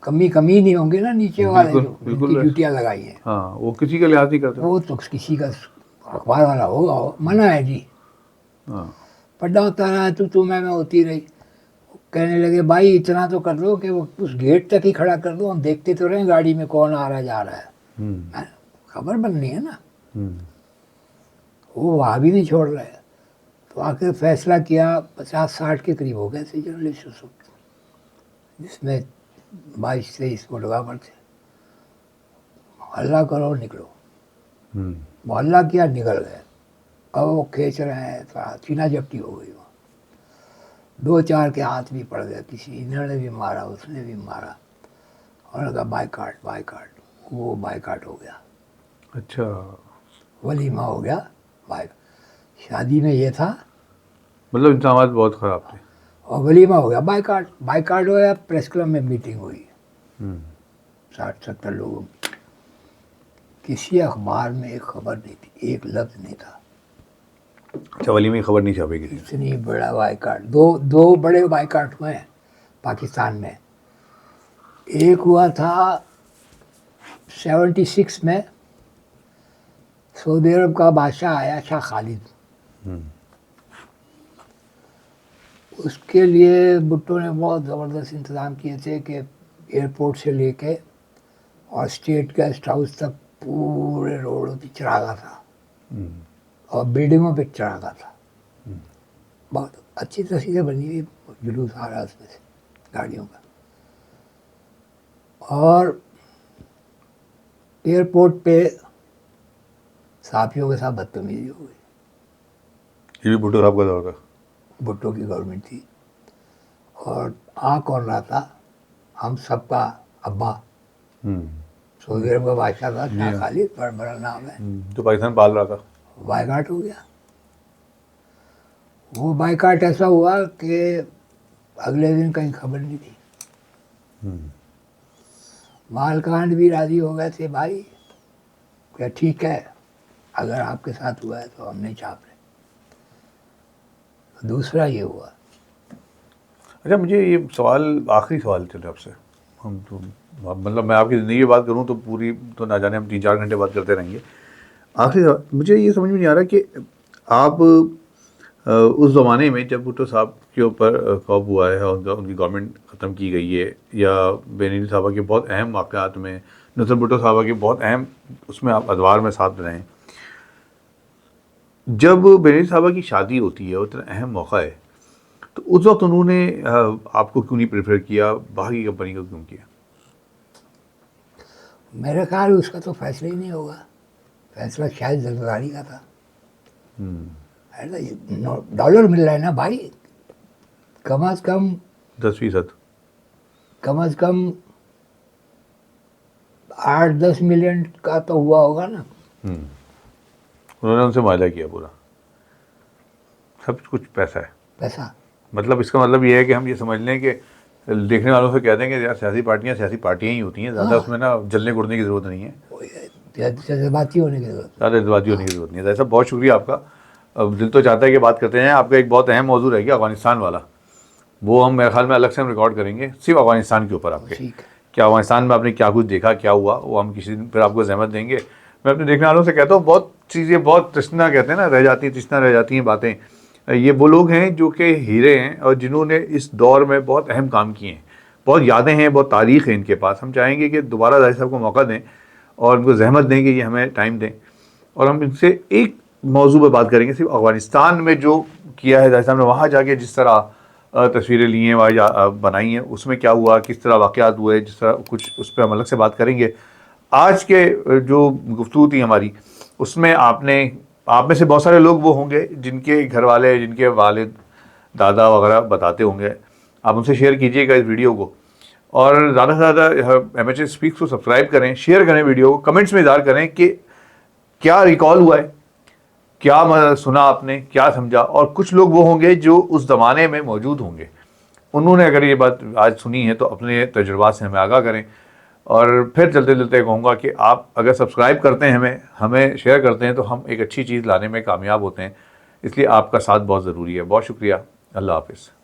कमी नहीं होंगे ना नीचे वाले बिल्कुल, जो बिल्कुल जिनकी वैसे। ड्यूटियाँ लगाई हैं। हाँ, वो किसी का लिहाज नहीं करते। वो तो किसी का अखबार वाला होगा, मना है जी। हाँ। पड्डा होता रहा, तू मैं होती रही। कहने लगे भाई इतना तो कर दो कि वो उस गेट तक ही खड़ा कर दो, हम देखते तो रहे गाड़ी में कौन आ रहा जा रहा है। खबर बननी है ना। वो वहाँ भी नहीं छोड़ रहे। तो आखिर फैसला किया, 50-60 के करीब हो गए थे जर्नलिस्ट, जिसमें 22-23 फोटोग्राफर थे। हल्ला करो निकलो, वो हल्ला किया, निकल गए। अब वो खींच रहे हैं, थोड़ा चीना जपटी हो गई। वहाँ 2-4 के हाथ भी पड़ गए, किसी इन्होंने भी मारा, उसने भी मारा, और कहा बाइकाट। वो बाइकाट हो गया। अच्छा, वलीमा हो गया। शादी में ये था, मतलब इंतजामात बहुत ख़राब थे। और वलीमा हो गया, बाइकाट हो गया। प्रेस क्लब में मीटिंग हुई 60-70 लोगों की। किसी अखबार में एक खबर नहीं थी, एक लफ्ज़ नहीं था। अच्छा, वली में खबर नहीं छापेगी? इतनी बड़ा बाइकाट। दो बड़े बाइकाट हुए हैं पाकिस्तान में। एक हुआ था 76 में, सऊदी अरब का बादशाह आया, शाह खालिद। उसके लिए भुट्टो ने बहुत ज़बरदस्त इंतज़ाम किए थे कि एयरपोर्ट से लेके और स्टेट गेस्ट हाउस तक पूरे रोडों पे चरागा था, और बिल्डिंगों पे चरागा था। बहुत अच्छी तस्वीरें बनी हुई, जुलूस आ रहा उसमें से गाड़ियों का। और एयरपोर्ट पे साथियों के साथ बदतमीजी हो गई। ये भी भुट्टो साहब का दौर था? भुट्टो की गवर्नमेंट थी। और आ कौन रहा था? हम सबका अब्बा, सऊदी अरब का बादशाह था शाह खालिद, बड़ा नाम है, जो पाकिस्तान पाल रहा था। बाइकाट हो गया। वो बाइकाट ऐसा हुआ कि अगले दिन कहीं खबर नहीं थी। मालकान भी राजी हो गए थे, भाई क्या ठीक है, अगर आपके साथ हुआ है तो हम नहीं छाप रहे। दूसरा ये हुआ। अच्छा, मुझे ये सवाल, आखिरी सवाल चले आपसे। हम तो मतलब मैं आपकी ज़िंदगी की बात करूं तो पूरी तो ना जाने हम 3-4 घंटे बात करते रहेंगे। आखिरी सवाल, मुझे ये समझ में नहीं आ रहा कि आप उस ज़माने में जब भुट्टो साहब के ऊपर खौफ हुआ है और उनकी गवर्नमेंट ख़त्म की गई है, या बेनज़ीर साहबा के बहुत अहम वाक़यात में नुसरत भुट्टो साहबा के बहुत अहम उसमें आप अदवार में साथ रहे हैं, जब बेनज़ीर साहबा की शादी होती है, उतना अहम मौका है, तो उस वक्त उन्होंने आपको क्यों नहीं प्रेफर किया, बाहर की कंपनी को क्यों किया? मेरे ख्याल उसका तो फैसला ही नहीं होगा। फैसला शायद जरदारी का था। डॉलर मिल रहा है ना भाई, कम अज कम 10%। कम अज कम 8-10 मिलियन का तो हुआ होगा ना। उन्होंने उनसे वायदा किया पूरा, सब कुछ पैसा है। पैसा, मतलब इसका मतलब ये है कि हम ये समझ लें कि देखने वालों से कह दें कि यार सियासी पार्टियां ही होती हैं, ज़्यादा उसमें ना जलने कुड़ने की ज़रूरत नहीं है, जज्बाती होने की जरूरत। ज़्यादा जज्बाती होने की ज़रूरत नहीं है। ऐसा बहुत शुक्रिया आपका। अब दिल तो चाहता है कि बात करते हैं। आपका एक बहुत अहम मौजूद है कि अफगानिस्तान वाला, वो हम मेरे ख्याल में अलग से हम रिकॉर्ड करेंगे सिर्फ अफगानिस्तान के ऊपर आपके, ठीक है। क्या अफगानिस्तान में आपने क्या कुछ देखा, क्या हुआ, वो हम किसी दिन फिर आपको जहमत देंगे। मैं अपने देखने वालों से कहता हूँ, बहुत चीज़ें बहुत तृष्णा कहते हैं ना, रह जाती हैं, तृष्णा रह जाती हैं बातें, ये वो लोग हैं जो कि हीरे हैं और जिन्होंने इस दौर में बहुत अहम काम किए हैं, बहुत यादें हैं, बहुत तारीख़ है इनके पास। हम चाहेंगे कि दोबारा जाहिद साहब को मौका दें और उनको जहमत दें कि ये हमें टाइम दें और हम इनसे एक मौजू पर बात करेंगे, सिर्फ अफ़गानिस्तान में जो किया है जाहिद साहब ने, वहाँ जाके जिस तरह तस्वीरें ली हैं, वहाँ बनाई हैं, उसमें क्या हुआ, किस तरह वाक़यात हुए, जिस तरह कुछ उस पर हम अलग से बात करेंगे। आज के जो गुफ्तगू थी हमारी, उसमें आप में से बहुत सारे लोग वो होंगे जिनके घर वाले, जिनके वालिद, दादा वगैरह बताते होंगे। आप उनसे शेयर कीजिएगा इस वीडियो को और ज़्यादा से ज़्यादा MHS स्पीक्स को सब्सक्राइब करें, शेयर करें वीडियो को, कमेंट्स में इज़हार करें कि क्या रिकॉल हुआ है, क्या सुना आपने, क्या समझा। और कुछ लोग वो होंगे जो उस ज़माने में मौजूद होंगे, उन्होंने अगर ये बात आज सुनी है तो अपने तजुर्बा से हमें आगाह करें। और फिर चलते चलते कहूँगा कि आप अगर सब्सक्राइब करते हैं, हमें शेयर करते हैं, तो हम एक अच्छी चीज़ लाने में कामयाब होते हैं। इसलिए आपका साथ बहुत ज़रूरी है। बहुत शुक्रिया। अल्लाह हाफ़िज़।